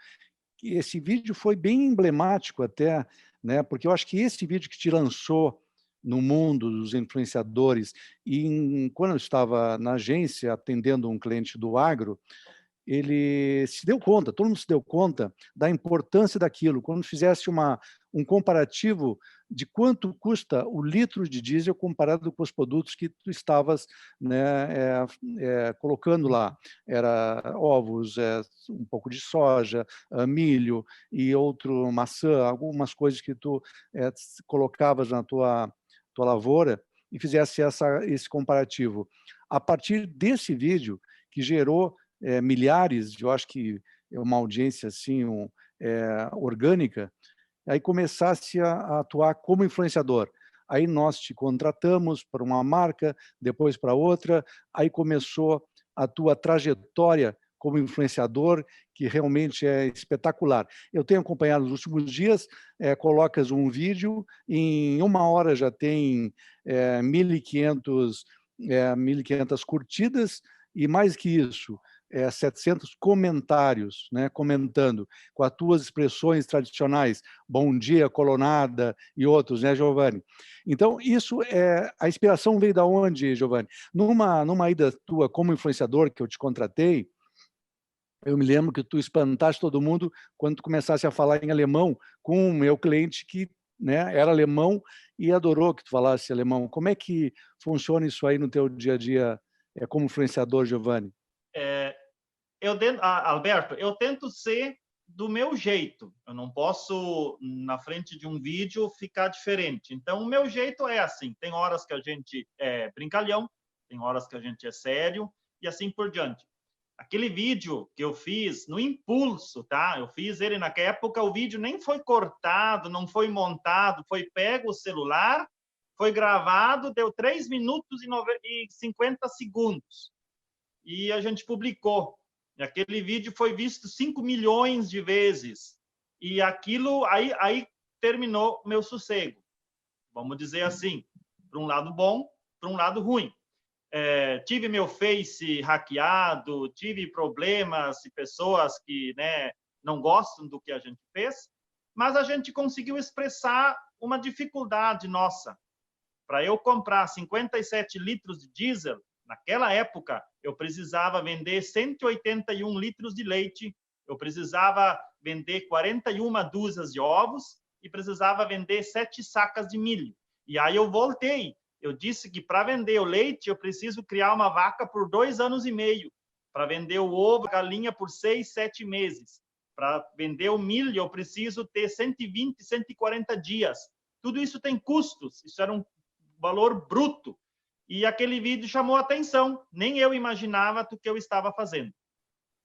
Esse vídeo foi bem emblemático até, né, porque eu acho que esse vídeo que te lançou no mundo dos influenciadores, e quando eu estava na agência atendendo um cliente do agro, ele se deu conta, todo mundo se deu conta da importância daquilo. Quando fizesse um comparativo de quanto custa o litro de diesel comparado com os produtos que tu estavas, né, colocando lá. Era ovos, um pouco de soja, milho e outro maçã, algumas coisas que tu colocavas na tua lavoura e fizesse esse comparativo. A partir desse vídeo, que gerou milhares, eu acho que é uma audiência assim, orgânica, aí começasse a atuar como influenciador. Aí nós te contratamos para uma marca, depois para outra, aí começou a tua trajetória como influenciador, que realmente é espetacular. Eu tenho acompanhado nos últimos dias, colocas um vídeo, em 1 hora já tem 1.500 curtidas, e mais que isso, 700 comentários, né, comentando com as tuas expressões tradicionais, bom dia, colonada e outros, né, Giovanni? Então, isso a inspiração veio da onde, Giovanni? Numa ida tua como influenciador, que eu te contratei, eu me lembro que tu espantaste todo mundo quando tu começasse a falar em alemão com o meu cliente que, né, era alemão e adorou que tu falasse alemão. Como é que funciona isso aí no teu dia a dia como influenciador, Giovanni? Alberto, eu tento ser do meu jeito. Eu não posso, na frente de um vídeo, ficar diferente. Então, o meu jeito é assim. Tem horas que a gente é brincalhão, tem horas que a gente é sério, e assim por diante. Aquele vídeo que eu fiz no impulso, tá? Eu fiz ele naquela época, o vídeo nem foi cortado, não foi montado, foi pego o celular foi gravado, deu 3 minutos e 50 segundos. E a gente publicou. E aquele vídeo foi visto 5 milhões de vezes. E aquilo, aí terminou meu sossego. Vamos dizer assim, para um lado bom, para um lado ruim. Tive meu Face hackeado, tive problemas e pessoas que, né, não gostam do que a gente fez, mas a gente conseguiu expressar uma dificuldade nossa. Para eu comprar 57 litros de diesel, naquela época, eu precisava vender 181 litros de leite, eu precisava vender 41 dúzias de ovos e precisava vender 7 sacas de milho. E aí eu voltei. Eu disse que para vender o leite, eu preciso criar uma vaca por 2 anos e meio. Para vender o ovo, a galinha por 6, 7 meses. Para vender o milho, eu preciso ter 120, 140 dias. Tudo isso tem custos. Isso era um valor bruto. E aquele vídeo chamou a atenção. Nem eu imaginava do que eu estava fazendo.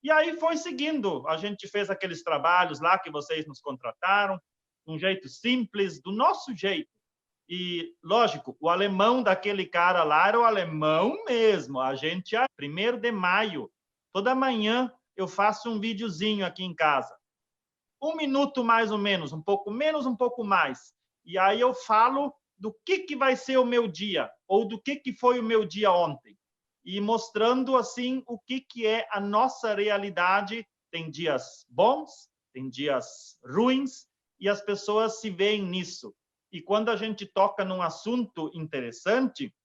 E aí foi seguindo. A gente fez aqueles trabalhos lá que vocês nos contrataram, de um jeito simples, do nosso jeito. E, lógico, o alemão daquele cara lá era o alemão mesmo. A gente, 1º de maio, toda manhã eu faço um videozinho aqui em casa. 1 minuto mais ou menos, um pouco menos, um pouco mais. E aí eu falo do que vai ser o meu dia, ou do que foi o meu dia ontem. E mostrando, assim, o que é a nossa realidade. Tem dias bons, tem dias ruins, e as pessoas se veem nisso. E quando a gente toca num assunto interessante,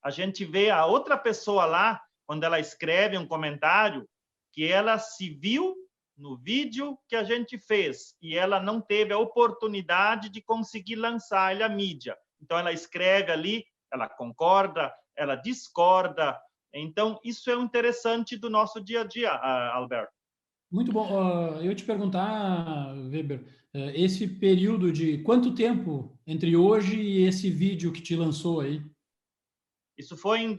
a gente vê a outra pessoa lá, quando ela escreve um comentário, que ela se viu no vídeo que a gente fez e ela não teve a oportunidade de conseguir lançar ele à mídia. Então, ela escreve ali, ela concorda, ela discorda. Então, isso é interessante do nosso dia a dia, Alberto. Muito bom. Eu te perguntar, Weber, esse período de quanto tempo entre hoje e esse vídeo que te lançou aí? Isso foi em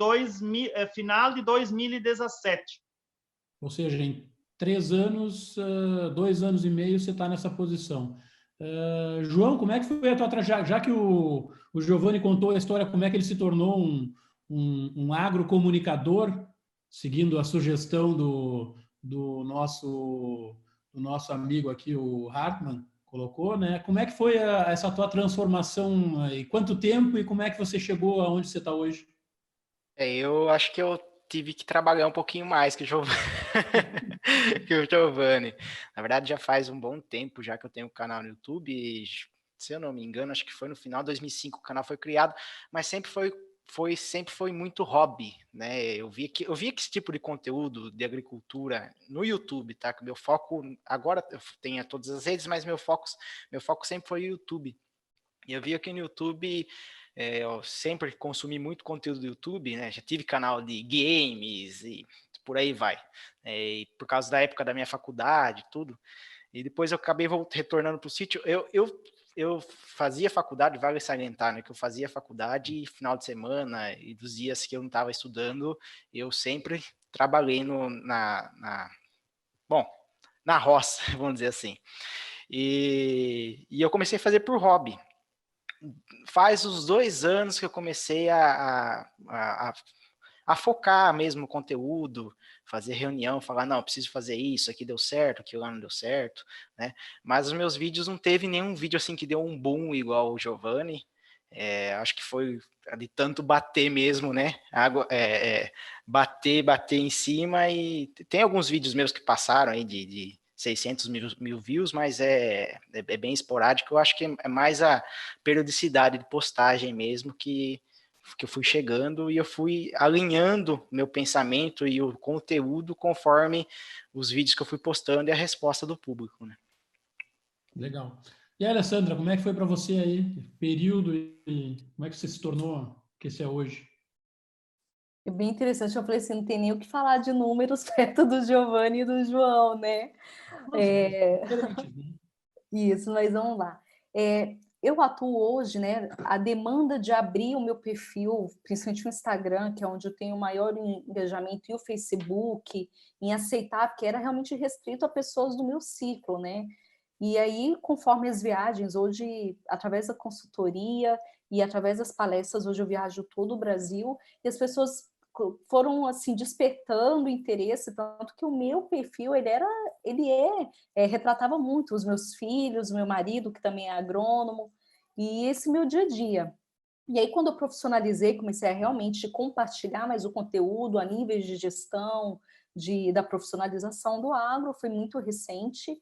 final de 2017. Ou seja, em 3 anos, 2 anos e meio, você está nessa posição. João, como é que foi a tua trajetória? Já que o Giovanni contou a história, como é que ele se tornou um agrocomunicador, seguindo a sugestão do nosso amigo aqui, o Hartmann, colocou, né? Como é que foi essa tua transformação? E quanto tempo e como é que você chegou aonde você está hoje? Eu acho que eu tive que trabalhar um pouquinho mais que o Giovanni. que o Giovanni. Na verdade, já faz um bom tempo já que eu tenho um canal no YouTube. E, se eu não me engano, acho que foi no final de 2005 o canal foi criado, mas sempre foi muito hobby, né? Eu via que esse tipo de conteúdo de agricultura no YouTube, tá? Que meu foco agora eu tenho todas as redes, mas meu foco sempre foi o YouTube. E eu via que no YouTube eu sempre consumi muito conteúdo do YouTube, né? Já tive canal de games e por aí vai. E por causa da época da minha faculdade, tudo. E depois eu acabei retornando para o sítio. Eu fazia faculdade, vale salientar, né? Que eu fazia faculdade final de semana e dos dias que eu não estava estudando, eu sempre trabalhei na roça, vamos dizer assim. E eu comecei a fazer por hobby. Faz uns 2 anos que eu comecei a focar mesmo no conteúdo, fazer reunião, falar, não, preciso fazer isso, aqui deu certo, aquilo lá não deu certo, né? Mas os meus vídeos não teve nenhum vídeo assim que deu um boom igual o Giovanni. Acho que foi de tanto bater mesmo, né? Bater em cima, e tem alguns vídeos meus que passaram aí de 600 mil views, mas é bem esporádico. Eu acho que é mais a periodicidade de postagem mesmo que eu fui chegando e eu fui alinhando meu pensamento e o conteúdo conforme os vídeos que eu fui postando e a resposta do público, né? Legal. E aí, Alessandra, como é que foi para você aí, período, e como é que você se tornou o que você é hoje? É bem interessante, eu falei assim, não tem nem o que falar de números perto do Giovanni e do João, né? Diferente, né? Isso, mas vamos lá. Eu atuo hoje, né? A demanda de abrir o meu perfil, principalmente o Instagram, que é onde eu tenho maior engajamento, e o Facebook, em aceitar, porque era realmente restrito a pessoas do meu ciclo, né? E aí, conforme as viagens, hoje, através da consultoria, e através das palestras hoje eu viajo todo o Brasil, e as pessoas foram assim despertando interesse, tanto que o meu perfil retratava muito os meus filhos, o meu marido, que também é agrônomo, e esse meu dia a dia. E aí, quando eu profissionalizei, comecei a realmente compartilhar mais o conteúdo a níveis de gestão, da profissionalização do agro, foi muito recente,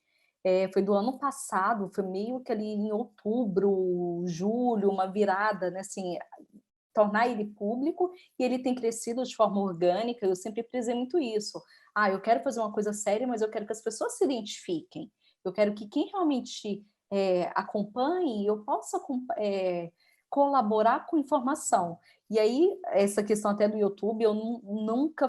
foi do ano passado, foi meio que ali em outubro, julho, uma virada, né, assim, tornar ele público, e ele tem crescido de forma orgânica. Eu sempre prezei muito isso. Eu quero fazer uma coisa séria, mas eu quero que as pessoas se identifiquem. Eu quero que quem realmente acompanhe, eu possa colaborar com informação. E aí, essa questão até do YouTube, eu nunca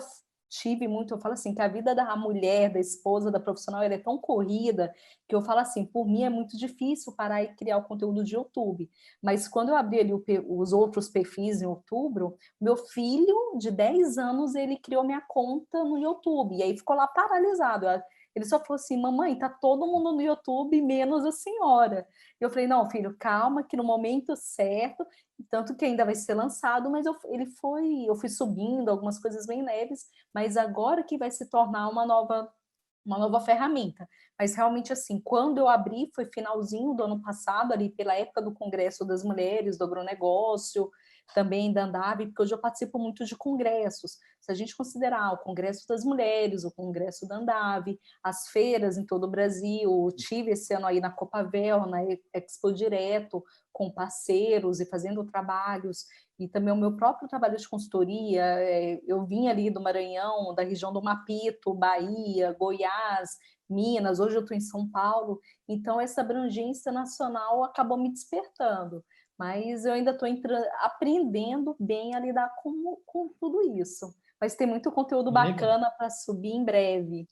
tive muito, eu falo assim, que a vida da mulher, da esposa, da profissional, ela é tão corrida, que eu falo assim, por mim é muito difícil parar e criar o conteúdo de YouTube. Mas quando eu abri ali os outros perfis em outubro, meu filho, de 10 anos, ele criou minha conta no YouTube, e aí ficou lá paralisado. Ele só falou assim, mamãe, tá todo mundo no YouTube, menos a senhora. Eu falei, não, filho, calma, que no momento certo, tanto que ainda vai ser lançado, mas eu fui subindo algumas coisas bem leves, mas agora que vai se tornar uma nova ferramenta. Mas realmente, assim, quando eu abri, foi finalzinho do ano passado, ali pela época do Congresso das Mulheres, do Agronegócio, também da Andab, porque hoje eu participo muito de congressos. Se a gente considerar o Congresso das Mulheres, o Congresso da Andab, as feiras em todo o Brasil, tive esse ano aí na Copavel, na Expo Direto, com parceiros e fazendo trabalhos, e também o meu próprio trabalho de consultoria, eu vim ali do Maranhão, da região do Mapito, Bahia, Goiás, Minas, hoje eu estou em São Paulo, então essa abrangência nacional acabou me despertando, mas eu ainda estou aprendendo bem a lidar com tudo isso. Mas tem muito conteúdo bacana para subir em breve.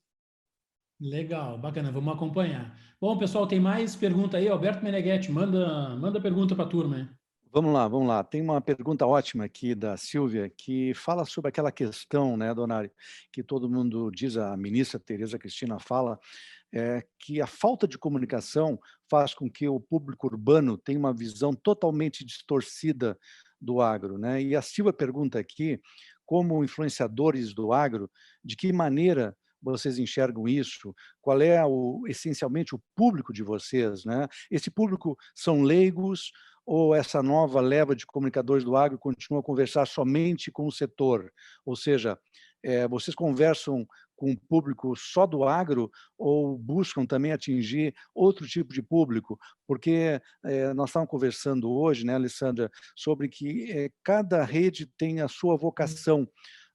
Legal, bacana, vamos acompanhar. Bom, pessoal, tem mais pergunta aí? Alberto Meneghetti, manda pergunta para a turma aí. Vamos lá. Tem uma pergunta ótima aqui da Silvia, que fala sobre aquela questão, né, Donário, que todo mundo diz, a ministra Tereza Cristina fala, que a falta de comunicação faz com que o público urbano tenha uma visão totalmente distorcida do agro, né? E a Silvia pergunta aqui, como influenciadores do agro, de que maneira vocês enxergam isso? Qual é essencialmente o público de vocês, né? Esse público são leigos, ou essa nova leva de comunicadores do agro continua a conversar somente com o setor? Ou seja, vocês conversam com o público só do agro ou buscam também atingir outro tipo de público? Porque nós estávamos conversando hoje, né, Alessandra, sobre que cada rede tem a sua vocação.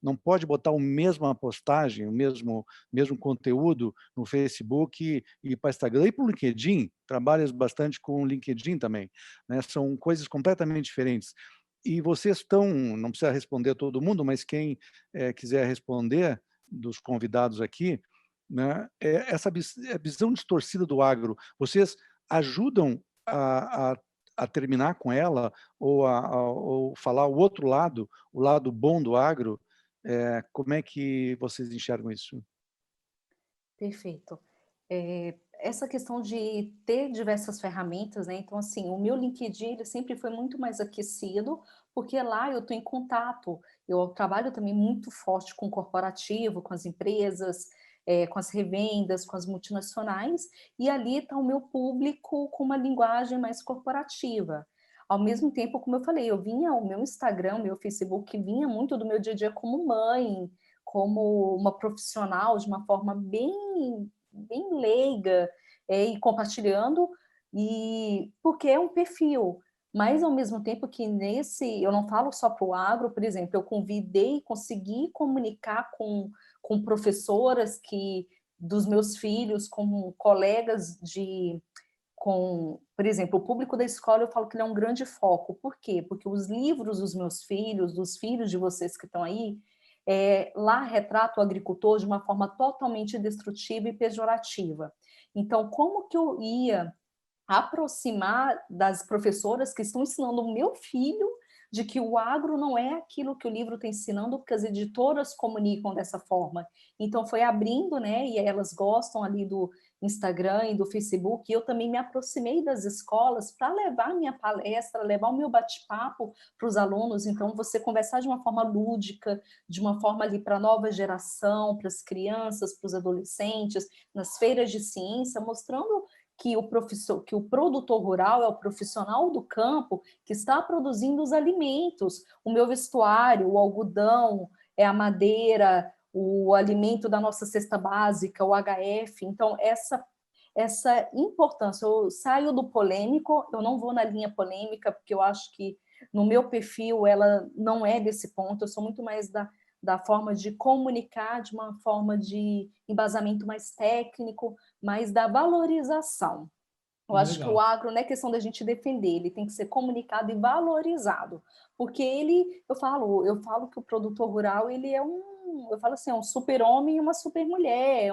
Não pode botar a mesma postagem, o mesmo conteúdo no Facebook e para o Instagram. E para o LinkedIn, trabalhas bastante com o LinkedIn também, né? São coisas completamente diferentes. E vocês estão, não precisa responder todo mundo, mas quem quiser responder, dos convidados aqui, né, essa visão distorcida do agro, vocês ajudam a terminar com ela ou falar o outro lado, o lado bom do agro? Como é que vocês enxergam isso? Perfeito. Essa questão de ter diversas ferramentas, né? Então, assim, o meu LinkedIn ele sempre foi muito mais aquecido, porque lá eu estou em contato. Eu trabalho também muito forte com o corporativo, com as empresas, com as revendas, com as multinacionais, e ali está o meu público com uma linguagem mais corporativa. Ao mesmo tempo, como eu falei, o meu Instagram, o meu Facebook vinha muito do meu dia a dia como mãe, como uma profissional, de uma forma bem leiga, e compartilhando, e porque é um perfil, mas ao mesmo tempo que eu não falo só para o agro, por exemplo, eu convidei, consegui comunicar com professoras dos meus filhos, com colegas por exemplo, o público da escola, eu falo que ele é um grande foco. Por quê? Porque os livros dos meus filhos, dos filhos de vocês que estão aí, lá retrata o agricultor de uma forma totalmente destrutiva e pejorativa. Então, como que eu ia aproximar das professoras que estão ensinando o meu filho de que o agro não é aquilo que o livro está ensinando, porque as editoras comunicam dessa forma. Então foi abrindo, né, e elas gostam ali do Instagram e do Facebook, e eu também me aproximei das escolas para levar minha palestra, levar o meu bate-papo para os alunos. Então você conversar de uma forma lúdica, de uma forma ali para a nova geração, para as crianças, para os adolescentes, nas feiras de ciência, mostrando que o produtor rural é o profissional do campo que está produzindo os alimentos, o meu vestuário, o algodão, é a madeira, o alimento da nossa cesta básica, o HF. Então, essa importância, eu saio do polêmico, eu não vou na linha polêmica, porque eu acho que no meu perfil ela não é desse ponto, eu sou muito mais da forma de comunicar, de uma forma de embasamento mais técnico, mais da valorização. Eu acho que o agro não é questão da gente defender, ele tem que ser comunicado e valorizado, porque eu falo que o produtor rural, ele é eu falo assim, é um super-homem e uma super-mulher,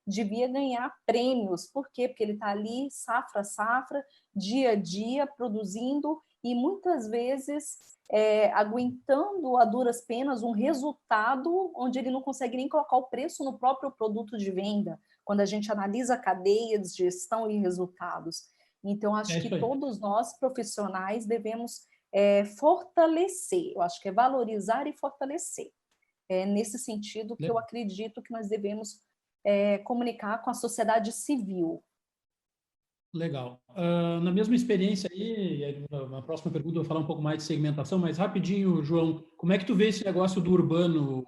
devia ganhar prêmios. Por quê? Porque ele está ali, safra a safra, dia a dia, produzindo, e muitas vezes aguentando a duras penas um resultado onde ele não consegue nem colocar o preço no próprio produto de venda, quando a gente analisa a cadeia de gestão e resultados. Então, acho que todos nós, profissionais, devemos fortalecer, eu acho que é valorizar e fortalecer. É nesse sentido que eu acredito que nós devemos comunicar com a sociedade civil. Legal. Na mesma experiência aí, na próxima pergunta eu vou falar um pouco mais de segmentação, mas rapidinho, João, como é que tu vê esse negócio do urbano?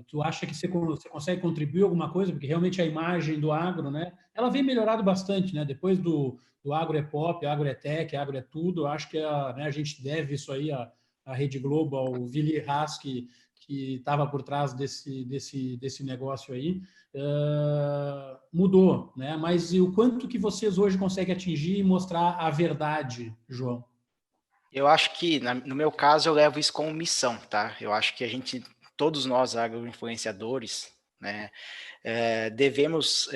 Tu acha que você consegue contribuir alguma coisa? Porque realmente a imagem do agro, né, ela vem melhorado bastante, né? Depois do agro é pop, agro é tech, agro é tudo, eu acho que a gente deve isso aí à Rede Globo, ao Willy Haas, que estava por trás desse negócio aí. Mudou, né? Mas e o quanto que vocês hoje conseguem atingir e mostrar a verdade, João? Eu acho que, no meu caso, eu levo isso como missão, tá? Eu acho que todos nós, agroinfluenciadores, né, devemos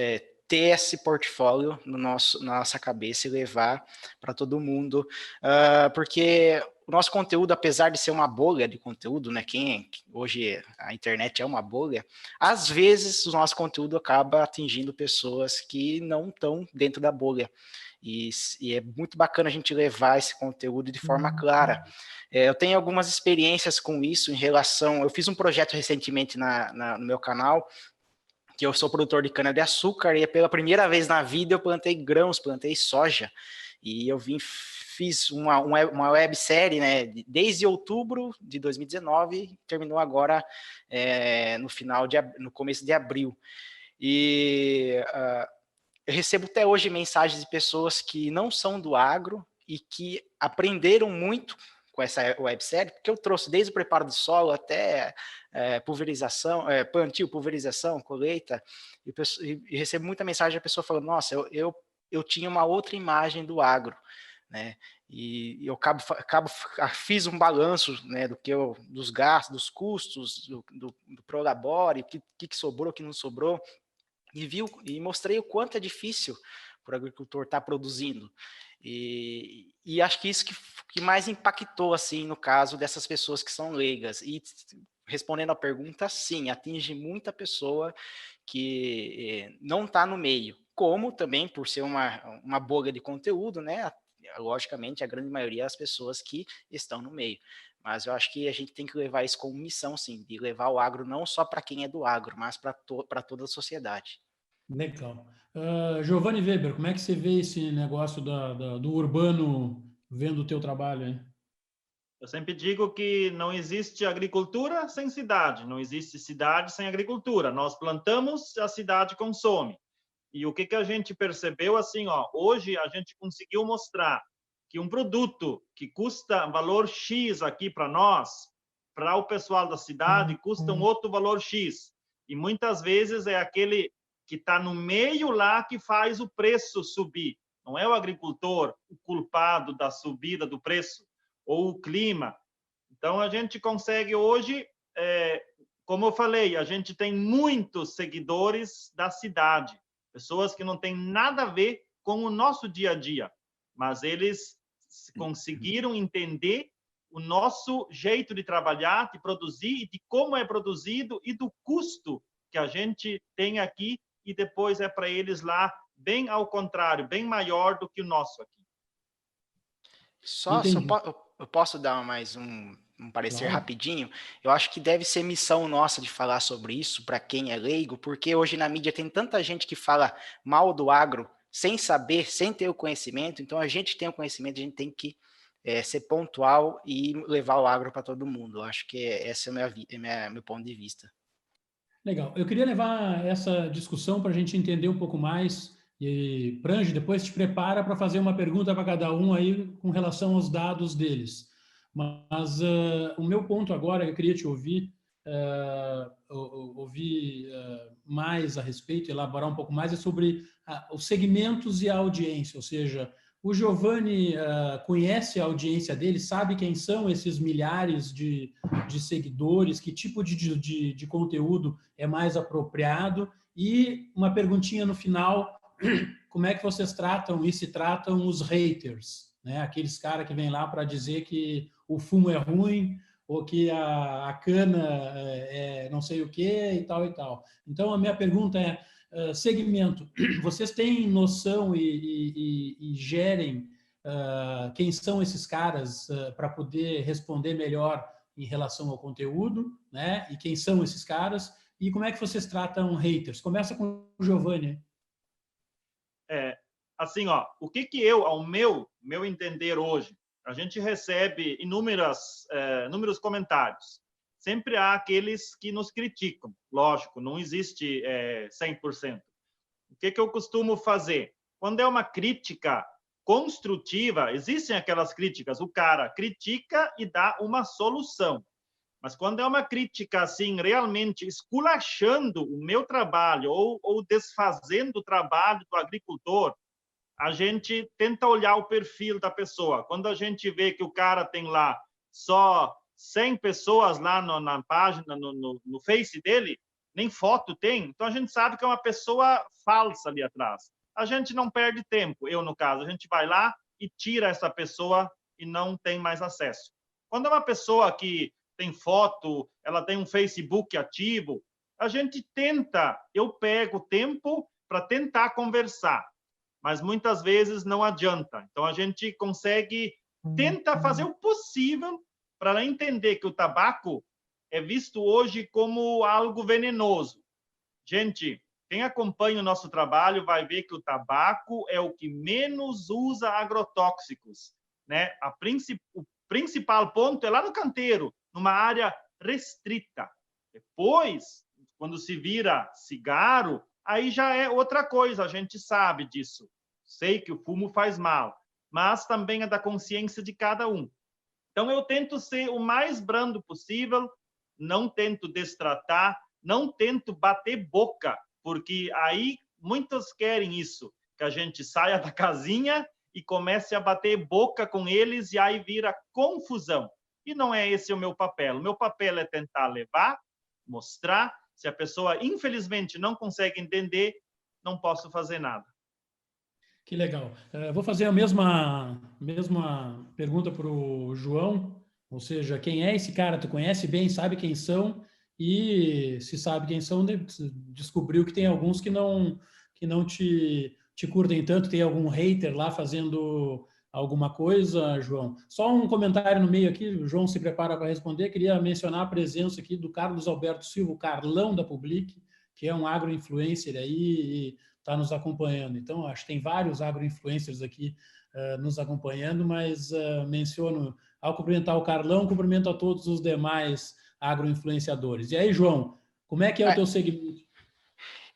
ter esse portfólio na nossa cabeça e levar para todo mundo, porque o nosso conteúdo, apesar de ser uma bolha de conteúdo, né, hoje a internet é uma bolha, às vezes o nosso conteúdo acaba atingindo pessoas que não estão dentro da bolha. E é muito bacana a gente levar esse conteúdo de forma clara. Eu tenho algumas experiências com isso eu fiz um projeto recentemente no meu canal, que eu sou produtor de cana-de-açúcar, e pela primeira vez na vida eu plantei grãos, plantei soja, e fiz uma websérie, né, desde outubro de 2019, terminou agora no começo de abril. E eu recebo até hoje mensagens de pessoas que não são do agro e que aprenderam muito com essa websérie, porque eu trouxe desde o preparo de solo até pulverização, plantio, pulverização, colheita, e recebo muita mensagem da pessoa falando, nossa, eu tinha uma outra imagem do agro, né? E eu fiz um balanço, né, dos gastos, dos custos, do Prolabore, o que sobrou, o que não sobrou, e mostrei o quanto é difícil para o agricultor estar produzindo. E acho que isso que mais impactou, assim, no caso dessas pessoas que são leigas. E respondendo à pergunta, sim, atinge muita pessoa que não está no meio. Como também, por ser uma bolha de conteúdo, né? Logicamente, a grande maioria das pessoas que estão no meio. Mas eu acho que a gente tem que levar isso como missão, sim, de levar o agro não só para quem é do agro, mas para toda a sociedade. Legal. Giovanni Weber, como é que você vê esse negócio do urbano vendo o teu trabalho, hein? Eu sempre digo que não existe agricultura sem cidade, não existe cidade sem agricultura. Nós plantamos, a cidade consome. E o que a gente percebeu, assim, hoje a gente conseguiu mostrar que um produto que custa valor X aqui para nós, para o pessoal da cidade, custa um outro valor X. E muitas vezes é aquele que está no meio lá que faz o preço subir. Não é o agricultor o culpado da subida do preço, ou o clima. Então, a gente consegue hoje, como eu falei, a gente tem muitos seguidores da cidade, pessoas que não têm nada a ver com o nosso dia a dia, mas eles conseguiram entender o nosso jeito de trabalhar, de produzir, e de como é produzido e do custo que a gente tem aqui, e depois é para eles lá, bem ao contrário, bem maior do que o nosso aqui. Eu posso dar mais um parecer Claro. rapidinho? Eu acho que deve ser missão nossa de falar sobre isso para quem é leigo, porque hoje na mídia tem tanta gente que fala mal do agro sem saber, sem ter o conhecimento. Então a gente tem o conhecimento, a gente tem que ser pontual e levar o agro para todo mundo. Eu acho que esse é meu ponto de vista. Legal. Eu queria levar essa discussão para a gente entender um pouco mais. E, Prange, depois te prepara para fazer uma pergunta para cada um aí com relação aos dados deles. Mas o meu ponto agora, eu queria te ouvir, ouvir mais a respeito, elaborar um pouco mais, é sobre os segmentos e a audiência, ou seja, o Giovanni conhece a audiência dele, sabe quem são esses milhares de seguidores, que tipo de conteúdo é mais apropriado, e uma perguntinha no final, como é que vocês tratam e se tratam os haters, né? Aqueles caras que vêm lá para dizer que o fumo é ruim, ou que a cana é não sei o quê e tal e tal. Então, a minha pergunta é, segmento, vocês têm noção e gerem quem são esses caras para poder responder melhor em relação ao conteúdo, né? E quem são esses caras? E como é que vocês tratam haters? Começa com o Giovanni. Assim, ó, o que eu, ao meu entender hoje, a gente recebe inúmeros comentários. Sempre há aqueles que nos criticam. Lógico, não existe 100%. O que eu costumo fazer? Quando é uma crítica construtiva, existem aquelas críticas, o cara critica e dá uma solução. Mas quando é uma crítica assim, realmente esculachando o meu trabalho ou desfazendo o trabalho do agricultor, a gente tenta olhar o perfil da pessoa. Quando a gente vê que o cara tem lá só 100 pessoas lá na página, no Face dele, nem foto tem, então a gente sabe que é uma pessoa falsa ali atrás. A gente não perde tempo, eu no caso, a gente vai lá e tira essa pessoa e não tem mais acesso. Quando é uma pessoa que tem foto, ela tem um Facebook ativo, a gente tenta, eu pego tempo para tentar conversar, mas muitas vezes não adianta. Então a gente tenta fazer o possível para ela entender que o tabaco é visto hoje como algo venenoso. Gente, quem acompanha o nosso trabalho vai ver que o tabaco é o que menos usa agrotóxicos, né? O principal ponto é lá no canteiro, numa área restrita. Depois, quando se vira cigarro, aí já é outra coisa, a gente sabe disso. Sei que o fumo faz mal, mas também é da consciência de cada um. Então, eu tento ser o mais brando possível, não tento destratar, não tento bater boca, porque aí muitos querem isso, que a gente saia da casinha e comece a bater boca com eles e aí vira confusão. E não é esse o meu papel. O meu papel é tentar levar, mostrar. Se a pessoa, infelizmente, não consegue entender, não posso fazer nada. Que legal. Vou fazer a mesma pergunta para o João, ou seja, quem é esse cara? Tu conhece bem, sabe quem são, e se sabe quem são, descobriu que tem alguns que não te curtem tanto, tem algum hater lá fazendo alguma coisa, João. Só um comentário no meio aqui, o João se prepara para responder, queria mencionar a presença aqui do Carlos Alberto Silva, o Carlão da Public, que é um agro-influencer aí, está nos acompanhando. Então, acho que tem vários agro-influencers aqui nos acompanhando, mas menciono, ao cumprimentar o Carlão, cumprimento a todos os demais agro-influenciadores. E aí, João, como é que é o teu segmento?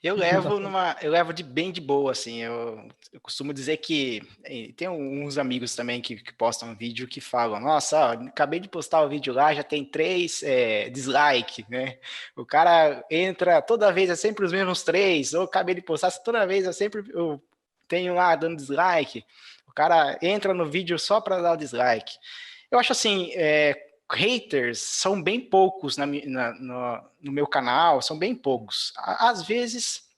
Eu levo bem de boa, assim. Eu costumo dizer que tem uns amigos também que postam vídeo que falam: nossa, ó, acabei de postar o vídeo lá, já tem 3 dislike, né? O cara entra, toda vez é sempre os mesmos 3, ou acabei de postar, toda vez eu tenho lá dando dislike. O cara entra no vídeo só para dar o dislike. Eu acho assim, haters são bem poucos no meu canal, são bem poucos. Às vezes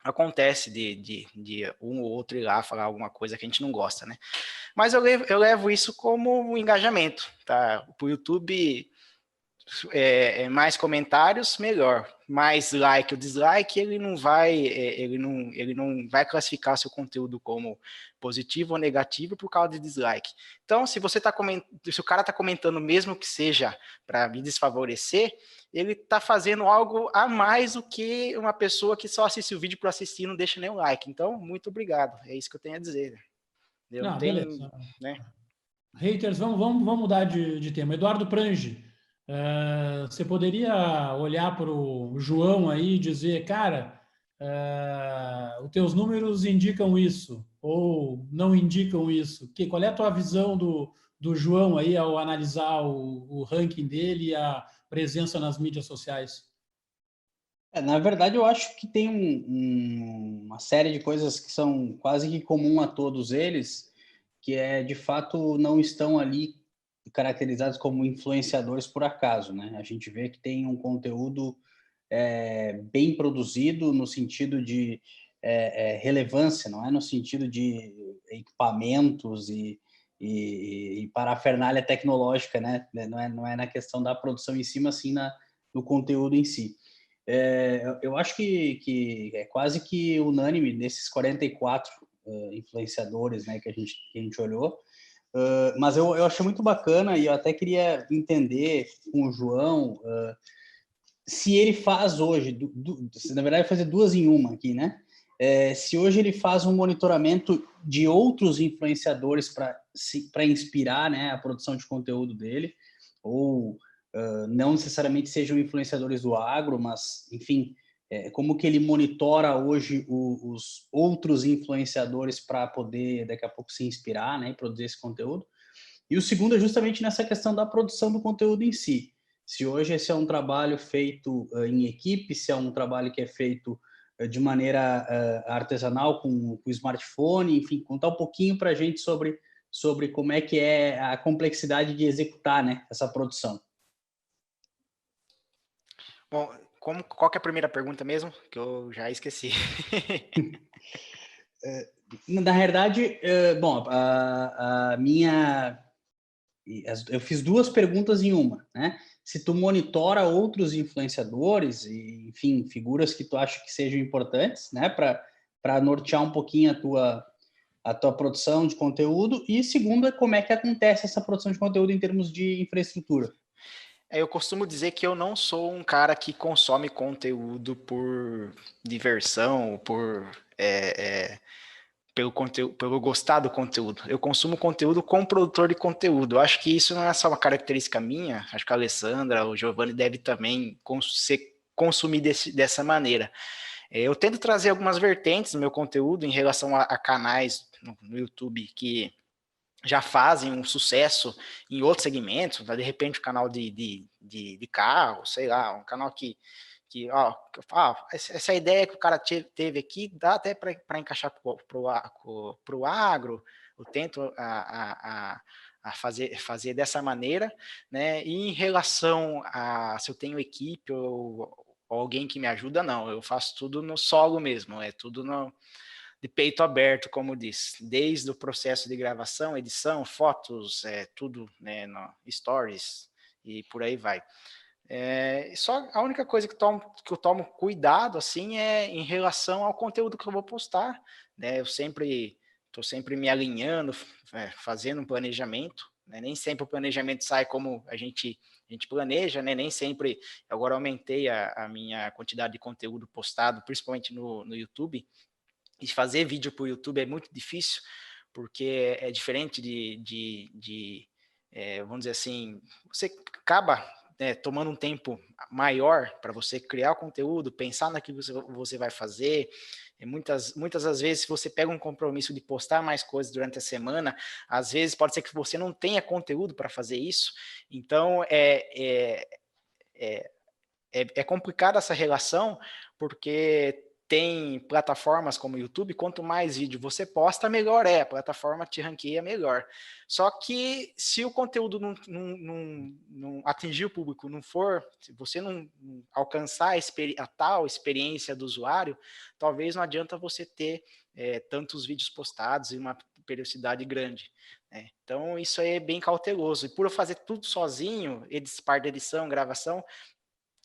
acontece de um ou outro ir lá falar alguma coisa que a gente não gosta, né? Mas eu levo isso como um engajamento, tá? O YouTube mais comentários, melhor. Mais like ou dislike, ele não vai classificar seu conteúdo como positivo ou negativo por causa de dislike. Então, se o cara está comentando, mesmo que seja para me desfavorecer, ele está fazendo algo a mais do que uma pessoa que só assiste o vídeo para assistir e não deixa nenhum like. Então, muito obrigado. É isso que eu tenho a dizer. Eu Não, tenho, beleza. né? Haters, vamos mudar de tema. Eduardo Prange, você poderia olhar para o João aí e dizer, cara, os teus números indicam isso, ou não indicam isso? Qual é a tua visão do João aí ao analisar o ranking dele e a presença nas mídias sociais? Na verdade, eu acho que tem uma série de coisas que são quase que comum a todos eles, que de fato não estão ali caracterizados como influenciadores por acaso, né? A gente vê que tem um conteúdo bem produzido no sentido de relevância, não é no sentido de equipamentos e parafernália tecnológica, né? Não é na questão da produção em si, mas sim no conteúdo em si. Eu acho que é quase que unânime desses 44 influenciadores, né, que a gente olhou, mas eu achei muito bacana e eu até queria entender com o João se ele faz hoje, na verdade fazer duas em uma aqui, né? Se hoje ele faz um monitoramento de outros influenciadores para inspirar, né, a produção de conteúdo dele, ou não necessariamente sejam influenciadores do agro, mas, enfim, como que ele monitora hoje os outros influenciadores para poder, daqui a pouco, se inspirar, né, e produzir esse conteúdo. E o segundo é justamente nessa questão da produção do conteúdo em si. Se hoje esse é um trabalho feito em equipe, se é um trabalho que é feito de maneira artesanal com o smartphone, enfim, contar um pouquinho para a gente sobre como é que é a complexidade de executar, né, essa produção. Bom, qual que é a primeira pergunta mesmo? Que eu já esqueci. Na verdade, bom, a minha... Eu fiz duas perguntas em uma, né? Se tu monitora outros influenciadores, e, enfim, figuras que tu acha que sejam importantes, né? Para nortear um pouquinho a tua produção de conteúdo. E segunda, como é que acontece essa produção de conteúdo em termos de infraestrutura? Eu costumo dizer que eu não sou um cara que consome conteúdo por diversão, pelo gostar do conteúdo. Eu consumo conteúdo como produtor de conteúdo. Eu acho que isso não é só uma característica minha, acho que a Alessandra, o Giovanni deve também consumir dessa maneira. Eu tento trazer algumas vertentes no meu conteúdo em relação a canais no YouTube que já fazem um sucesso em outros segmentos, de repente um canal de carro, sei lá, um canal que essa ideia que o cara teve aqui dá até para encaixar para o agro, eu tento a fazer dessa maneira, né? E em relação a se eu tenho equipe ou alguém que me ajuda, não, eu faço tudo no solo mesmo, é tudo de peito aberto, como diz, desde o processo de gravação, edição, fotos, tudo, né, no stories e por aí vai. Só a única coisa que eu tomo cuidado assim é em relação ao conteúdo que eu vou postar, né? Eu estou sempre me alinhando, fazendo um planejamento, né? Nem sempre o planejamento sai como a gente planeja, né? Nem sempre. Agora aumentei a minha quantidade de conteúdo postado, principalmente no YouTube. E fazer vídeo para o YouTube é muito difícil, porque é diferente vamos dizer assim, você acaba tomando um tempo maior para você criar o conteúdo, pensar naquilo que você vai fazer. E muitas das vezes, se você pega um compromisso de postar mais coisas durante a semana, às vezes pode ser que você não tenha conteúdo para fazer isso. Então, é complicada essa relação, porque tem plataformas como o YouTube, quanto mais vídeo você posta, melhor a plataforma te ranqueia melhor. Só que se o conteúdo não atingir o público, se você não alcançar a tal experiência do usuário, talvez não adianta você ter tantos vídeos postados e uma periodicidade grande. né? Então, isso aí é bem cauteloso. E por eu fazer tudo sozinho, parte da edição, gravação,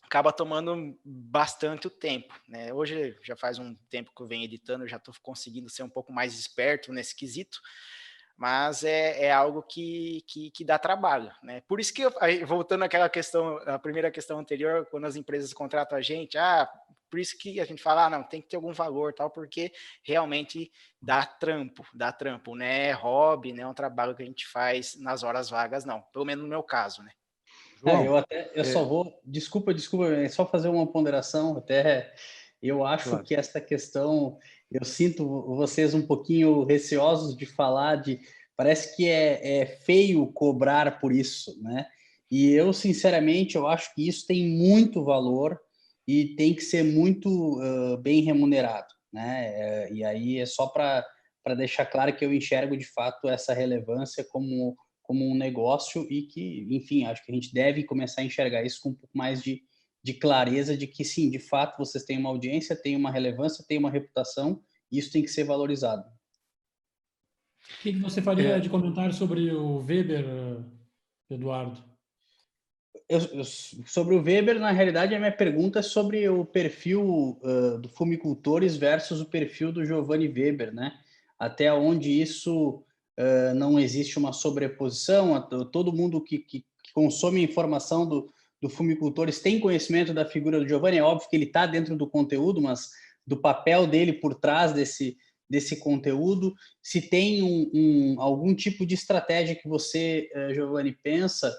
acaba tomando bastante o tempo, né? Hoje já faz um tempo que eu venho editando, eu já estou conseguindo ser um pouco mais esperto nesse quesito, mas é algo que dá trabalho, né? Por isso que, voltando àquela questão, a primeira questão anterior, quando as empresas contratam a gente, por isso que a gente fala, não, tem que ter algum valor, tal, porque realmente dá trampo, né? É hobby, né? É um trabalho que a gente faz nas horas vagas, não, pelo menos no meu caso, né? João, Eu só vou, desculpa, é só fazer uma ponderação, até eu acho claro. que essa questão, eu sinto vocês um pouquinho receosos de falar parece que é feio cobrar por isso, né? E eu, sinceramente, eu acho que isso tem muito valor e tem que ser muito bem remunerado, né? E aí é só para deixar claro que eu enxergo, de fato, essa relevância como um negócio e que, enfim, acho que a gente deve começar a enxergar isso com um pouco mais de clareza de que, sim, de fato, vocês têm uma audiência, têm uma relevância, têm uma reputação, e isso tem que ser valorizado. O que você faria de comentário sobre o Weber, Eduardo? Sobre o Weber, na realidade, a minha pergunta é sobre o perfil do Fumicultores versus o perfil do Giovanni Weber, né? Até onde isso não existe uma sobreposição, todo mundo que consome informação do Fumicultores tem conhecimento da figura do Giovanni, é óbvio que ele está dentro do conteúdo, mas do papel dele por trás desse conteúdo, se tem algum tipo de estratégia que você, Giovanni, pensa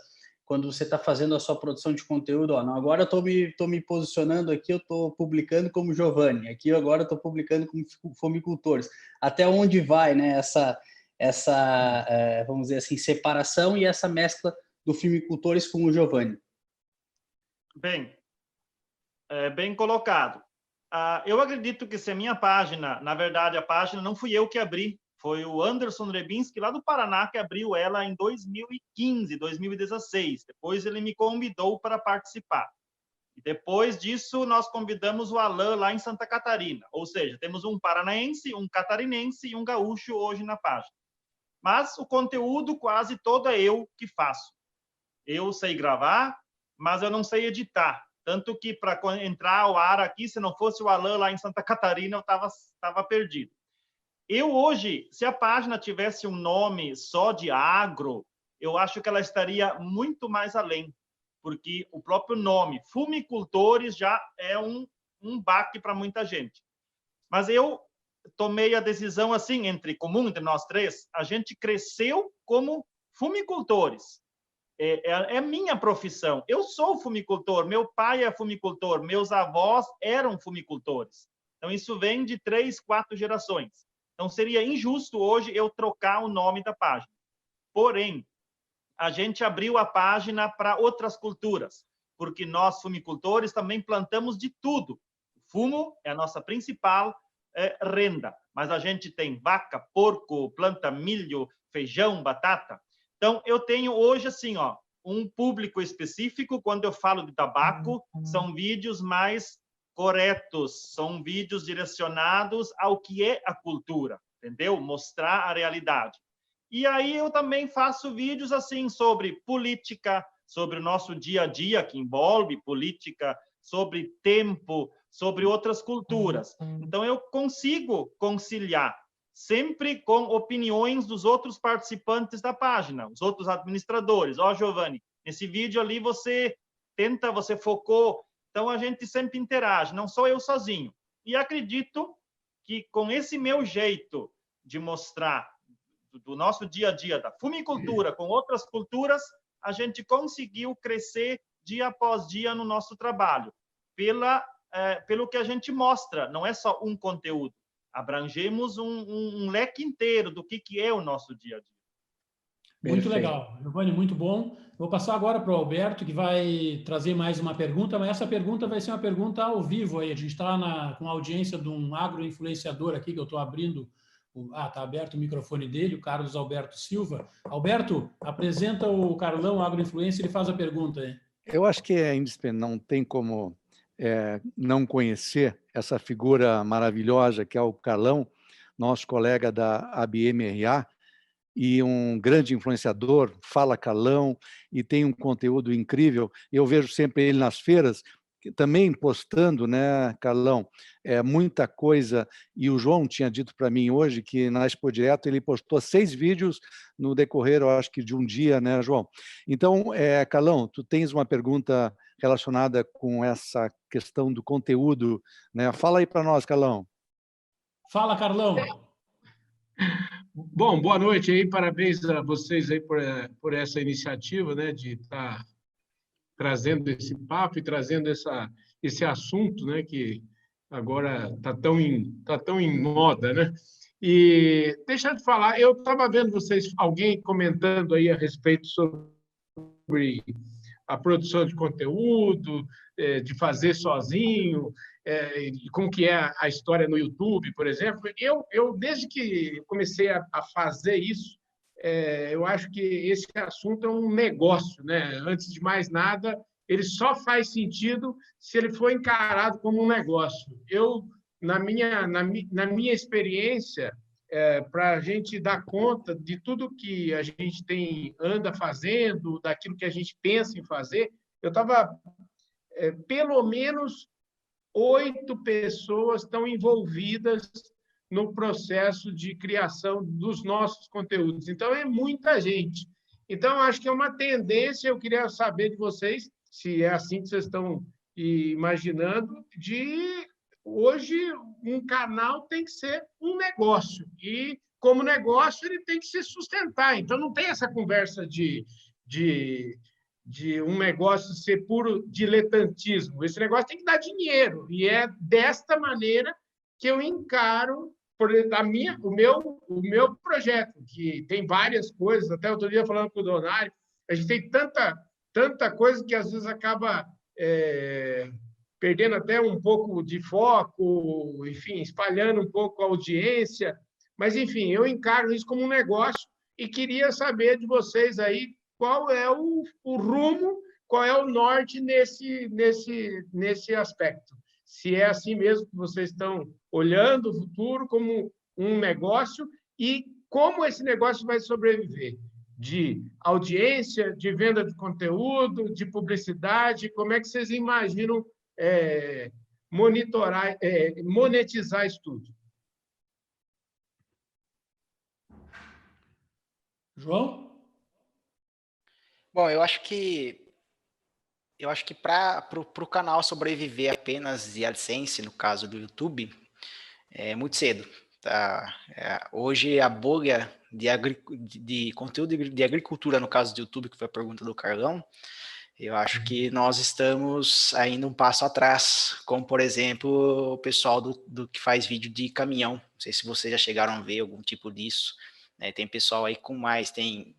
quando você está fazendo a sua produção de conteúdo, não, agora eu estou me posicionando aqui, eu estou publicando como Giovanni, aqui agora eu estou publicando como Fumicultores. Até onde vai, né, essa vamos dizer assim, separação e essa mescla do Fumicultores com o Giovanni? Bem, bem colocado. Eu acredito que se a minha página, na verdade, a página não fui eu que abri, foi o Anderson Rebinski, lá do Paraná, que abriu ela em 2015, 2016. Depois ele me convidou para participar. E depois disso, nós convidamos o Alan lá em Santa Catarina. Ou seja, temos um paranaense, um catarinense e um gaúcho hoje na página. Mas o conteúdo quase todo é eu que faço. Eu sei gravar, mas eu não sei editar. Tanto que para entrar ao ar aqui, se não fosse o Alan lá em Santa Catarina, eu estava perdido. Eu hoje, se a página tivesse um nome só de agro, eu acho que ela estaria muito mais além, porque o próprio nome, Fumicultores, já é um baque para muita gente. Mas eu tomei a decisão assim, comum entre nós três, a gente cresceu como fumicultores. É minha profissão. Eu sou fumicultor, meu pai é fumicultor, meus avós eram fumicultores. Então, isso vem de 3, 4 gerações. Então, seria injusto hoje eu trocar o nome da página. Porém, a gente abriu a página para outras culturas, porque nós, fumicultores, também plantamos de tudo. O fumo é a nossa principal renda, mas a gente tem vaca, porco, planta milho, feijão, batata. Então, eu tenho hoje, assim, um público específico. Quando eu falo de tabaco, são vídeos mais corretos, são vídeos direcionados ao que é a cultura, entendeu? Mostrar a realidade. E aí eu também faço vídeos assim sobre política, sobre o nosso dia a dia, que envolve política, sobre tempo, sobre outras culturas. Então eu consigo conciliar sempre com opiniões dos outros participantes da página, os outros administradores. Giovanni, nesse vídeo ali você focou. Então a gente sempre interage, não sou eu sozinho. E acredito que com esse meu jeito de mostrar do nosso dia a dia, da fumicultura com outras culturas, a gente conseguiu crescer dia após dia no nosso trabalho, pelo que a gente mostra, não é só um conteúdo, abrangemos um leque inteiro do que é o nosso dia a dia. Muito legal, Giovanni, muito bom. Vou passar agora para o Alberto, que vai trazer mais uma pergunta, mas essa pergunta vai ser uma pergunta ao vivo aí. A gente está com a audiência de um agroinfluenciador aqui, que eu estou abrindo. Está aberto o microfone dele, o Carlos Alberto Silva. Alberto, apresenta o Carlão, agroinfluência, ele faz a pergunta aí. Eu acho que não tem como não conhecer essa figura maravilhosa que é o Carlão, nosso colega da ABMRA, e um grande influenciador, fala calão e tem um conteúdo incrível. Eu vejo sempre ele nas feiras, também postando, né, Carlão, muita coisa, e o João tinha dito para mim hoje que na Expo Direto ele postou 6 vídeos no decorrer, eu acho que de um dia, né, João? Então, Carlão, tu tens uma pergunta relacionada com essa questão do conteúdo, né? Fala aí para nós, Carlão. Fala, Carlão. Bom, boa noite aí, parabéns a vocês aí por essa iniciativa, né, de estar trazendo esse papo e trazendo esse assunto, né, que agora está tão em moda, né? E deixa eu te falar, eu estava vendo alguém comentando aí a respeito sobre a produção de conteúdo, de fazer sozinho, como que é a história no YouTube, por exemplo. Eu desde que comecei a fazer isso, eu acho que esse assunto é um negócio, né? Antes de mais nada, ele só faz sentido se ele for encarado como um negócio. Na minha experiência, para a gente dar conta de tudo que a gente anda fazendo, daquilo que a gente pensa em fazer, eu estava, pelo menos 8 pessoas estão envolvidas no processo de criação dos nossos conteúdos. Então, é muita gente. Então, acho que é uma tendência, eu queria saber de vocês, se é assim que vocês estão imaginando, de hoje um canal tem que ser um negócio. E, como negócio, ele tem que se sustentar. Então, não tem essa conversa de um negócio ser puro diletantismo. Esse negócio tem que dar dinheiro. E é desta maneira que eu encaro o meu projeto, que tem várias coisas. Até outro dia, falando com o Donário, a gente tem tanta coisa que às vezes acaba perdendo até um pouco de foco, enfim, espalhando um pouco a audiência. Mas, enfim, eu encaro isso como um negócio e queria saber de vocês aí qual é o rumo, qual é o norte nesse aspecto. Se é assim mesmo que vocês estão olhando o futuro como um negócio e como esse negócio vai sobreviver. De audiência, de venda de conteúdo, de publicidade, como é que vocês imaginam monetizar isso tudo? João? Bom, eu acho que para o canal sobreviver apenas de AdSense, no caso do YouTube, é muito cedo. Tá? Hoje a bolha de conteúdo de agricultura, no caso do YouTube, que foi a pergunta do Carlão, eu acho que nós estamos ainda um passo atrás, como, por exemplo, o pessoal do que faz vídeo de caminhão. Não sei se vocês já chegaram a ver algum tipo disso. Tem pessoal aí com mais, tem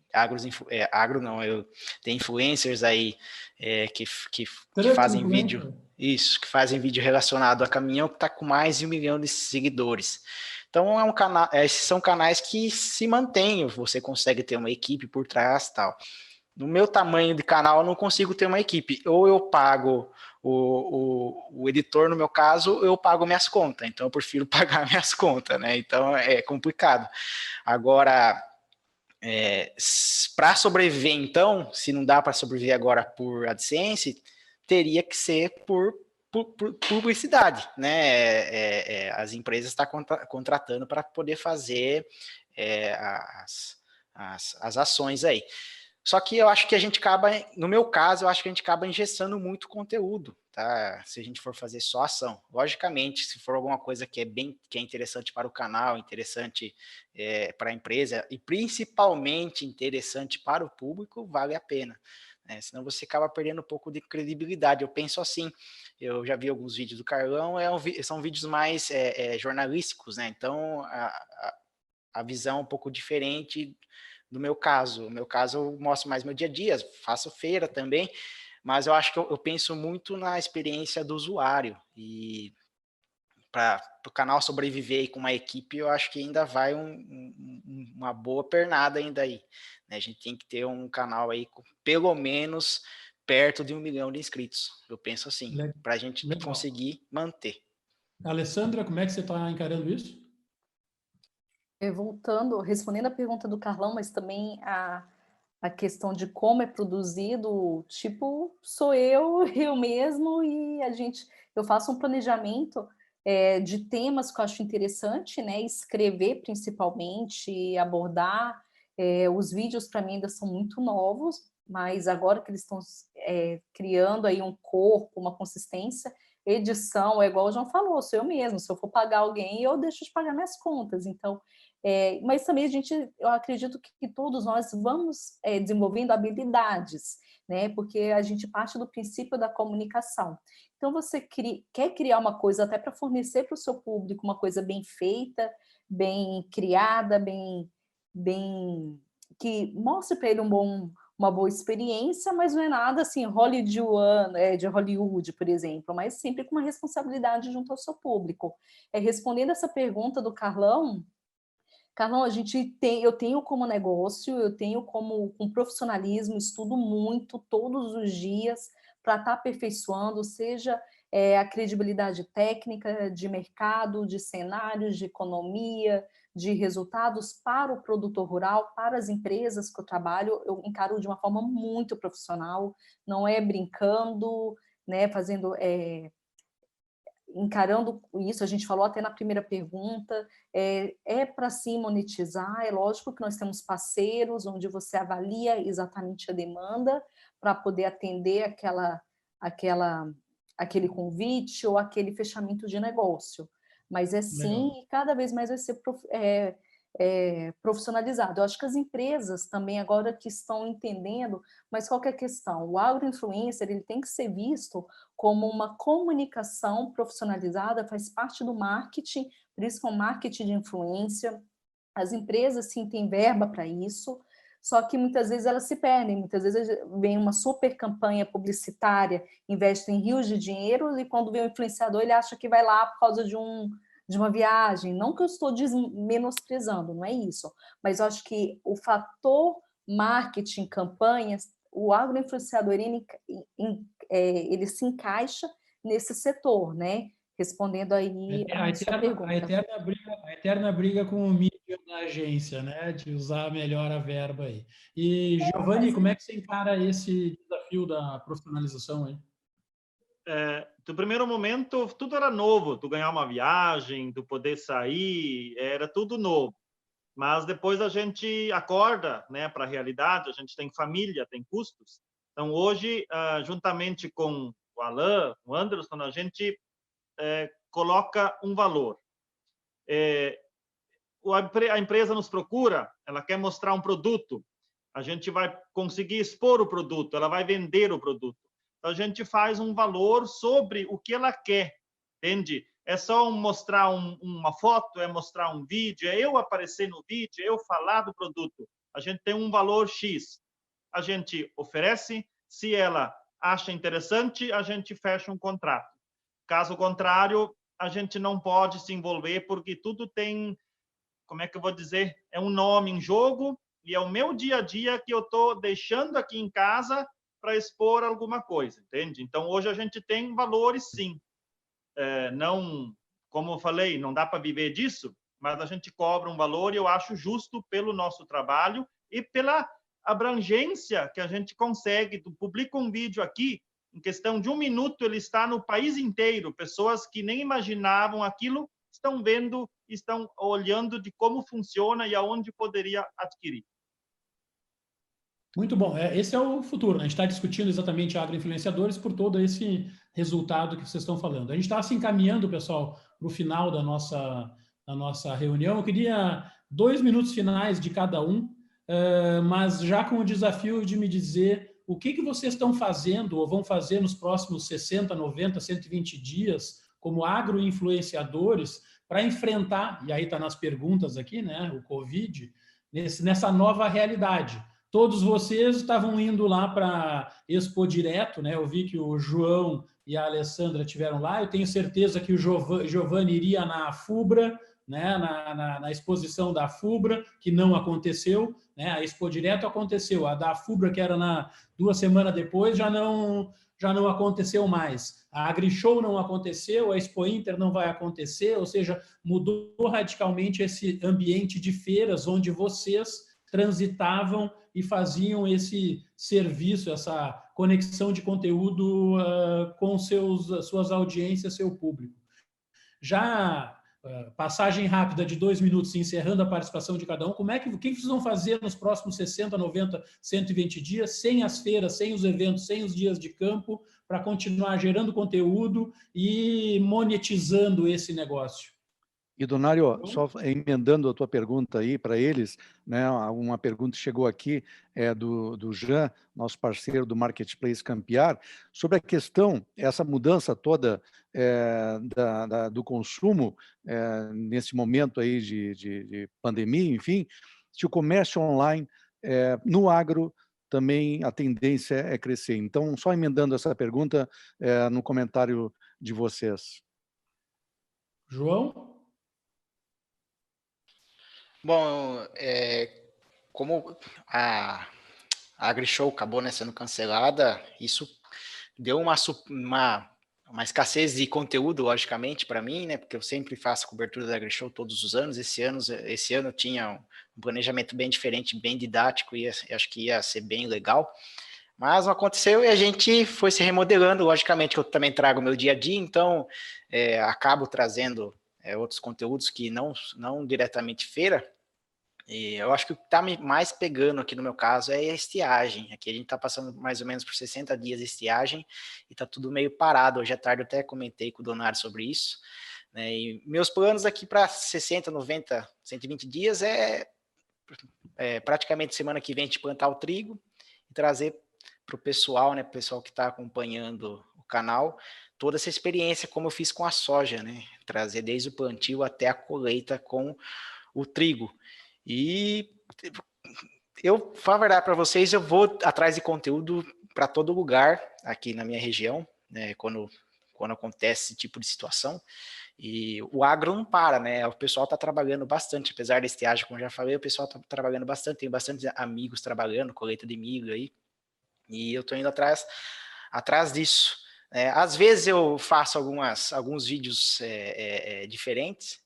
tem influencers aí que fazem vídeo, que fazem vídeo relacionado a caminhão, que está com mais de 1 milhão de seguidores. Então, esses são canais que se mantêm, você consegue ter uma equipe por trás e tal. No meu tamanho de canal, eu não consigo ter uma equipe. Ou eu pago o editor, no meu caso, eu pago minhas contas. Então, eu prefiro pagar minhas contas, né? Então, é complicado. Agora, para sobreviver, então, se não dá para sobreviver agora por AdSense, teria que ser por publicidade, né? As empresas estão contratando para poder fazer as ações aí. Só que eu acho que a gente acaba, no meu caso, eu acho que a gente acaba engessando muito conteúdo, tá? Se a gente for fazer só ação. Logicamente, se for alguma coisa que é interessante para o canal, interessante para a empresa e principalmente interessante para o público, vale a pena. Senão você acaba perdendo um pouco de credibilidade. Eu penso assim, eu já vi alguns vídeos do Carlão, são vídeos mais jornalísticos, né? Então a visão é um pouco diferente do meu caso. No meu caso, eu mostro mais meu dia a dia, faço feira também, mas eu acho que eu penso muito na experiência do usuário. E para o canal sobreviver aí com uma equipe, eu acho que ainda vai uma boa pernada ainda aí. A gente tem que ter um canal aí com, pelo menos perto de 1 milhão de inscritos. Eu penso assim, para a gente conseguir manter. Alessandra, como é que você está encarando isso? Voltando, respondendo a pergunta do Carlão, mas também a questão de como é produzido, tipo, sou eu mesmo, e eu faço um planejamento de temas que eu acho interessante, né? Escrever principalmente, abordar. Os vídeos para mim ainda são muito novos, mas agora que eles estão criando aí um corpo, uma consistência, edição, é igual o João falou, sou eu mesmo. Se eu for pagar alguém, eu deixo de pagar minhas contas. Então, mas também eu acredito que todos nós vamos desenvolvendo habilidades, né? Porque a gente parte do princípio da comunicação. Então, você quer criar uma coisa até para fornecer para o seu público uma coisa bem feita, bem criada, que mostre para ele uma boa experiência, mas não é nada assim hollywoodiano, de Hollywood, por exemplo, mas sempre com uma responsabilidade junto ao seu público. Respondendo essa pergunta do Carlão, eu tenho como negócio, eu tenho com profissionalismo, estudo muito todos os dias para estar aperfeiçoando, seja a credibilidade técnica, de mercado, de cenários, de economia, de resultados para o produtor rural, para as empresas que eu trabalho, eu encaro de uma forma muito profissional, não é brincando, né, encarando isso, a gente falou até na primeira pergunta, para se monetizar, é lógico que nós temos parceiros onde você avalia exatamente a demanda para poder atender aquele convite ou aquele fechamento de negócio, mas sim, e cada vez mais vai ser profissionalizado. Eu acho que as empresas também agora que estão entendendo, mas qual que é a questão? O agroinfluencer, ele tem que ser visto como uma comunicação profissionalizada, faz parte do marketing, por isso que é um marketing de influência. As empresas, sim, têm verba para isso, só que muitas vezes elas se perdem, muitas vezes vem uma super campanha publicitária, investe em rios de dinheiro, e quando vem o influenciador, ele acha que vai lá por causa de uma viagem. Não que eu estou menosprezando, não é isso, mas eu acho que o fator marketing, campanhas, o agroinfluenciador, ele se encaixa nesse setor, né? Respondendo aí a sua pergunta. A eterna briga com o mídia da agência, né? De usar melhor a verba aí. E, Giovanni, como é que você encara esse desafio da profissionalização aí? No primeiro momento, tudo era novo. Tu ganhar uma viagem, tu poder sair, era tudo novo. Mas depois a gente acorda, né, para a realidade, a gente tem família, tem custos. Então, hoje, juntamente com o Alain, o Anderson, a gente coloca um valor. A empresa nos procura, ela quer mostrar um produto, a gente vai conseguir expor o produto, ela vai vender o produto. Então, a gente faz um valor sobre o que ela quer, entende? É só mostrar uma foto, é mostrar um vídeo, é eu aparecer no vídeo, é eu falar do produto. A gente tem um valor X. A gente oferece, se ela acha interessante, a gente fecha um contrato. Caso contrário, a gente não pode se envolver, porque tudo tem, como é que eu vou dizer, é um nome em jogo, e é o meu dia a dia que eu estou deixando aqui em casa para expor alguma coisa, entende? Então, hoje a gente tem valores, sim. Não, como eu falei, não dá para viver disso, mas a gente cobra um valor e eu acho justo pelo nosso trabalho e pela abrangência que a gente consegue. Tu publica um vídeo aqui, em questão de 1 minuto, ele está no país inteiro. Pessoas que nem imaginavam aquilo estão vendo, estão olhando de como funciona e aonde poderia adquirir. Muito bom. Esse é o futuro, né? A gente está discutindo exatamente agroinfluenciadores por todo esse resultado que vocês estão falando. A gente está se encaminhando, pessoal, para o final da nossa reunião. Eu queria 2 minutos finais de cada um, mas já com o desafio de me dizer o que vocês estão fazendo ou vão fazer nos próximos 60, 90, 120 dias como agroinfluenciadores para enfrentar, e aí está nas perguntas aqui, né, o Covid, nessa nova realidade. Todos vocês estavam indo lá para Expo Direto, né? Eu vi que o João e a Alessandra estiveram lá. Eu tenho certeza que o Giovanni iria na FUBRA, né? na exposição da FUBRA, que não aconteceu, né? A Expo Direto aconteceu. A da FUBRA, que era 2 semanas depois, já já não aconteceu mais. A AgriShow não aconteceu, a Expo Inter não vai acontecer, ou seja, mudou radicalmente esse ambiente de feiras onde vocês transitavam e faziam esse serviço, essa conexão de conteúdo com suas audiências, seu público. Já passagem rápida de 2 minutos, encerrando a participação de cada um, o que vocês vão fazer nos próximos 60, 90, 120 dias, sem as feiras, sem os eventos, sem os dias de campo, para continuar gerando conteúdo e monetizando esse negócio? E, Donário, só emendando a tua pergunta aí para eles, né, uma pergunta chegou aqui, do Jean, nosso parceiro do Marketplace Campear, sobre a questão, essa mudança toda do consumo, nesse momento aí de pandemia, enfim, se o comércio online, no agro, também a tendência é crescer. Então, só emendando essa pergunta no comentário de vocês. João? Bom, como a AgriShow acabou, né, sendo cancelada, isso deu uma escassez de conteúdo, logicamente, para mim, né, porque eu sempre faço cobertura da AgriShow todos os anos. Esse ano eu tinha um planejamento bem diferente, bem didático, e acho que ia ser bem legal. Mas não aconteceu e a gente foi se remodelando. Logicamente, eu também trago o meu dia a dia, então acabo trazendo outros conteúdos que não diretamente feira. E eu acho que o que está mais pegando aqui no meu caso é a estiagem. Aqui a gente está passando mais ou menos por 60 dias de estiagem e está tudo meio parado. Hoje à tarde eu até comentei com o Donário sobre isso, né? E meus planos aqui para 60, 90, 120 dias praticamente semana que vem a gente plantar o trigo e trazer para o pessoal, né, pessoal que está acompanhando o canal, toda essa experiência como eu fiz com a soja, né, trazer desde o plantio até a colheita com o trigo. E eu, falar a verdade para vocês, eu vou atrás de conteúdo para todo lugar aqui na minha região, né, quando acontece esse tipo de situação. E o agro não para, né? O pessoal está trabalhando bastante, apesar da estiagem, como eu já falei, o pessoal está trabalhando bastante, tem bastante amigos trabalhando, colheita de milho aí, e eu estou indo atrás disso. Às vezes eu faço alguns vídeos diferentes.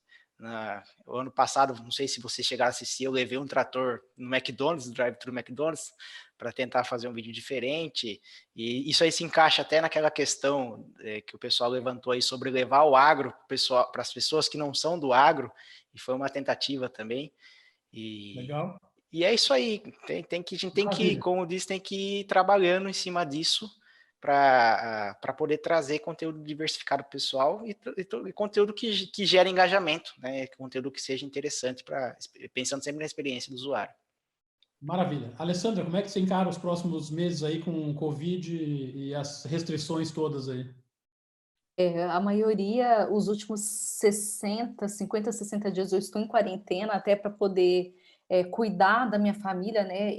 O ano passado, não sei se vocês chegaram a assistir, eu levei um trator no McDonald's, no drive-thru McDonald's, para tentar fazer um vídeo diferente, e isso aí se encaixa até naquela questão que o pessoal levantou aí sobre levar o agro para as pessoas que não são do agro, e foi uma tentativa também. Legal. E é isso aí, a gente tem que, como disse, tem que ir trabalhando em cima disso para poder trazer conteúdo diversificado para o pessoal e conteúdo que gere engajamento, né? Conteúdo que seja interessante, pensando sempre na experiência do usuário. Maravilha. Alessandra, como é que você encara os próximos meses aí com o Covid e as restrições todas aí? A maioria, os últimos 50, 60 dias eu estou em quarentena, até para poder cuidar da minha família, né?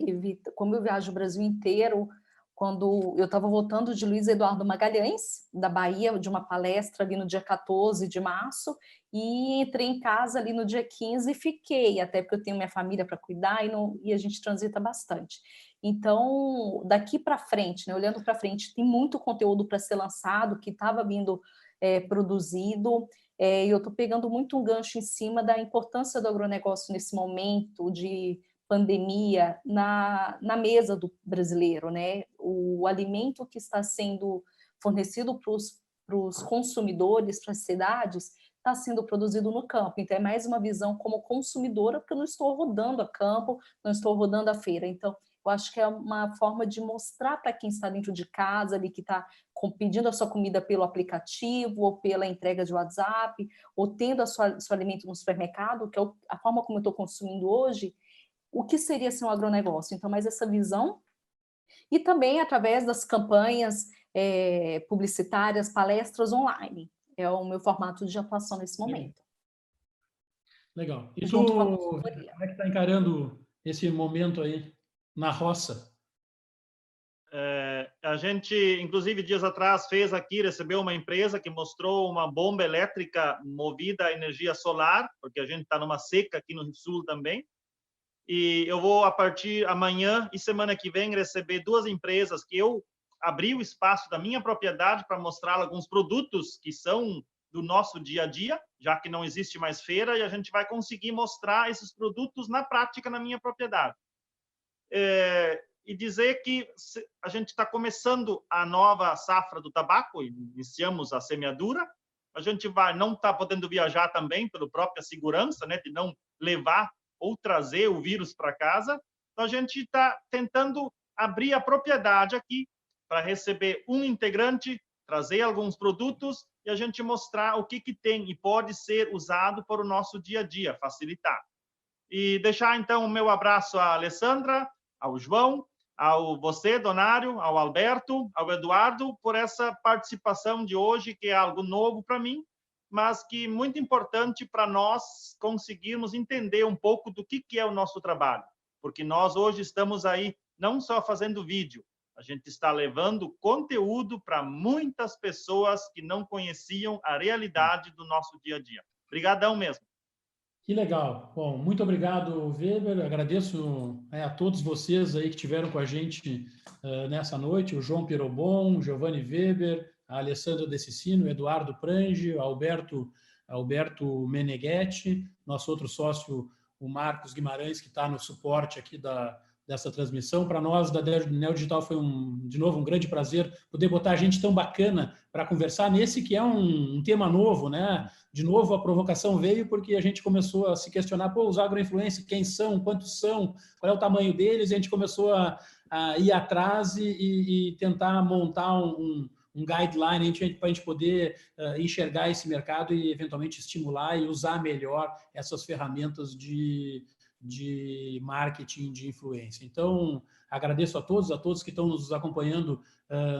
Como eu viajo o Brasil inteiro, quando eu estava voltando de Luiz Eduardo Magalhães, da Bahia, de uma palestra ali no dia 14 de março, e entrei em casa ali no dia 15 e fiquei, até porque eu tenho minha família para cuidar e a gente transita bastante. Então, daqui para frente, né, olhando para frente, tem muito conteúdo para ser lançado, que estava vindo produzido, e eu estou pegando muito um gancho em cima da importância do agronegócio nesse momento de pandemia na mesa do brasileiro, né? O alimento que está sendo fornecido para os consumidores, para as cidades, está sendo produzido no campo. Então, é mais uma visão como consumidora, porque eu não estou rodando a campo, não estou rodando a feira. Então, eu acho que é uma forma de mostrar para quem está dentro de casa, ali que está pedindo a sua comida pelo aplicativo, ou pela entrega de WhatsApp, ou tendo seu alimento no supermercado, que é a forma como eu estou consumindo hoje, o que seria ser um agronegócio. Então, mais essa visão, e também através das campanhas publicitárias, palestras online. É o meu formato de atuação nesse momento. Legal. E tu, como é que está encarando esse momento aí na roça? A gente, inclusive, dias atrás, recebeu uma empresa que mostrou uma bomba elétrica movida a energia solar, porque a gente está numa seca aqui no Sul também. E eu vou, a partir amanhã e semana que vem, receber 2 empresas que eu abrir o espaço da minha propriedade para mostrar alguns produtos que são do nosso dia a dia, já que não existe mais feira, e a gente vai conseguir mostrar esses produtos na prática na minha propriedade. E dizer que a gente está começando a nova safra do tabaco, iniciamos a semeadura, a gente não está podendo viajar também pela própria segurança, né, de não levar ou trazer o vírus para casa, então a gente está tentando abrir a propriedade aqui para receber um integrante, trazer alguns produtos e a gente mostrar o que tem e pode ser usado para o nosso dia a dia, facilitar. E deixar, então, o meu abraço à Alessandra, ao João, ao você, Donário, ao Alberto, ao Eduardo, por essa participação de hoje, que é algo novo para mim, mas que é muito importante para nós conseguirmos entender um pouco do que é o nosso trabalho. Porque nós hoje estamos aí não só fazendo vídeo, a gente está levando conteúdo para muitas pessoas que não conheciam a realidade do nosso dia a dia. Obrigadão mesmo. Que legal. Bom, muito obrigado, Weber. Agradeço a todos vocês aí que estiveram com a gente nessa noite, o João Pirobon, o Giovanni Weber, a Alessandra De Cicino, o Eduardo Prange, o Alberto Meneghetti, nosso outro sócio, o Marcos Guimarães, que está no suporte aqui dessa transmissão. Para nós, da Neo Digital, foi, de novo, um grande prazer poder botar gente tão bacana para conversar nesse que é um tema novo, né? De novo, a provocação veio porque a gente começou a se questionar, os agroinfluencers, quem são, quantos são, qual é o tamanho deles, e a gente começou a ir atrás e tentar montar um guideline para a gente poder enxergar esse mercado e, eventualmente, estimular e usar melhor essas ferramentas de marketing de influência. Então, agradeço a todos que estão nos acompanhando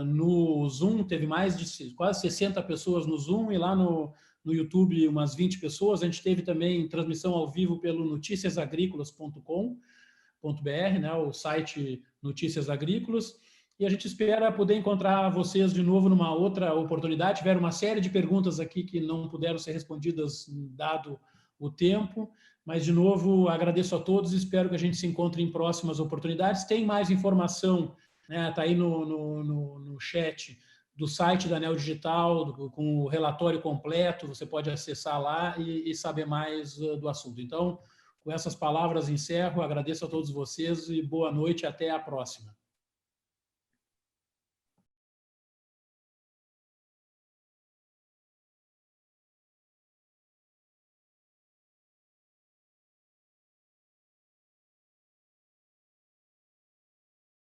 no Zoom. Teve mais de quase 60 pessoas no Zoom e lá no YouTube umas 20 pessoas. A gente teve também transmissão ao vivo pelo noticiasagricolas.com.br, né, o site Notícias Agrícolas. E a gente espera poder encontrar vocês de novo numa outra oportunidade. Tiveram uma série de perguntas aqui que não puderam ser respondidas dado o tempo. Mas, de novo, agradeço a todos e espero que a gente se encontre em próximas oportunidades. Tem mais informação, né? Está aí no chat do site da Neo Digital, com o relatório completo, você pode acessar lá e saber mais do assunto. Então, com essas palavras encerro, agradeço a todos vocês e boa noite, até a próxima.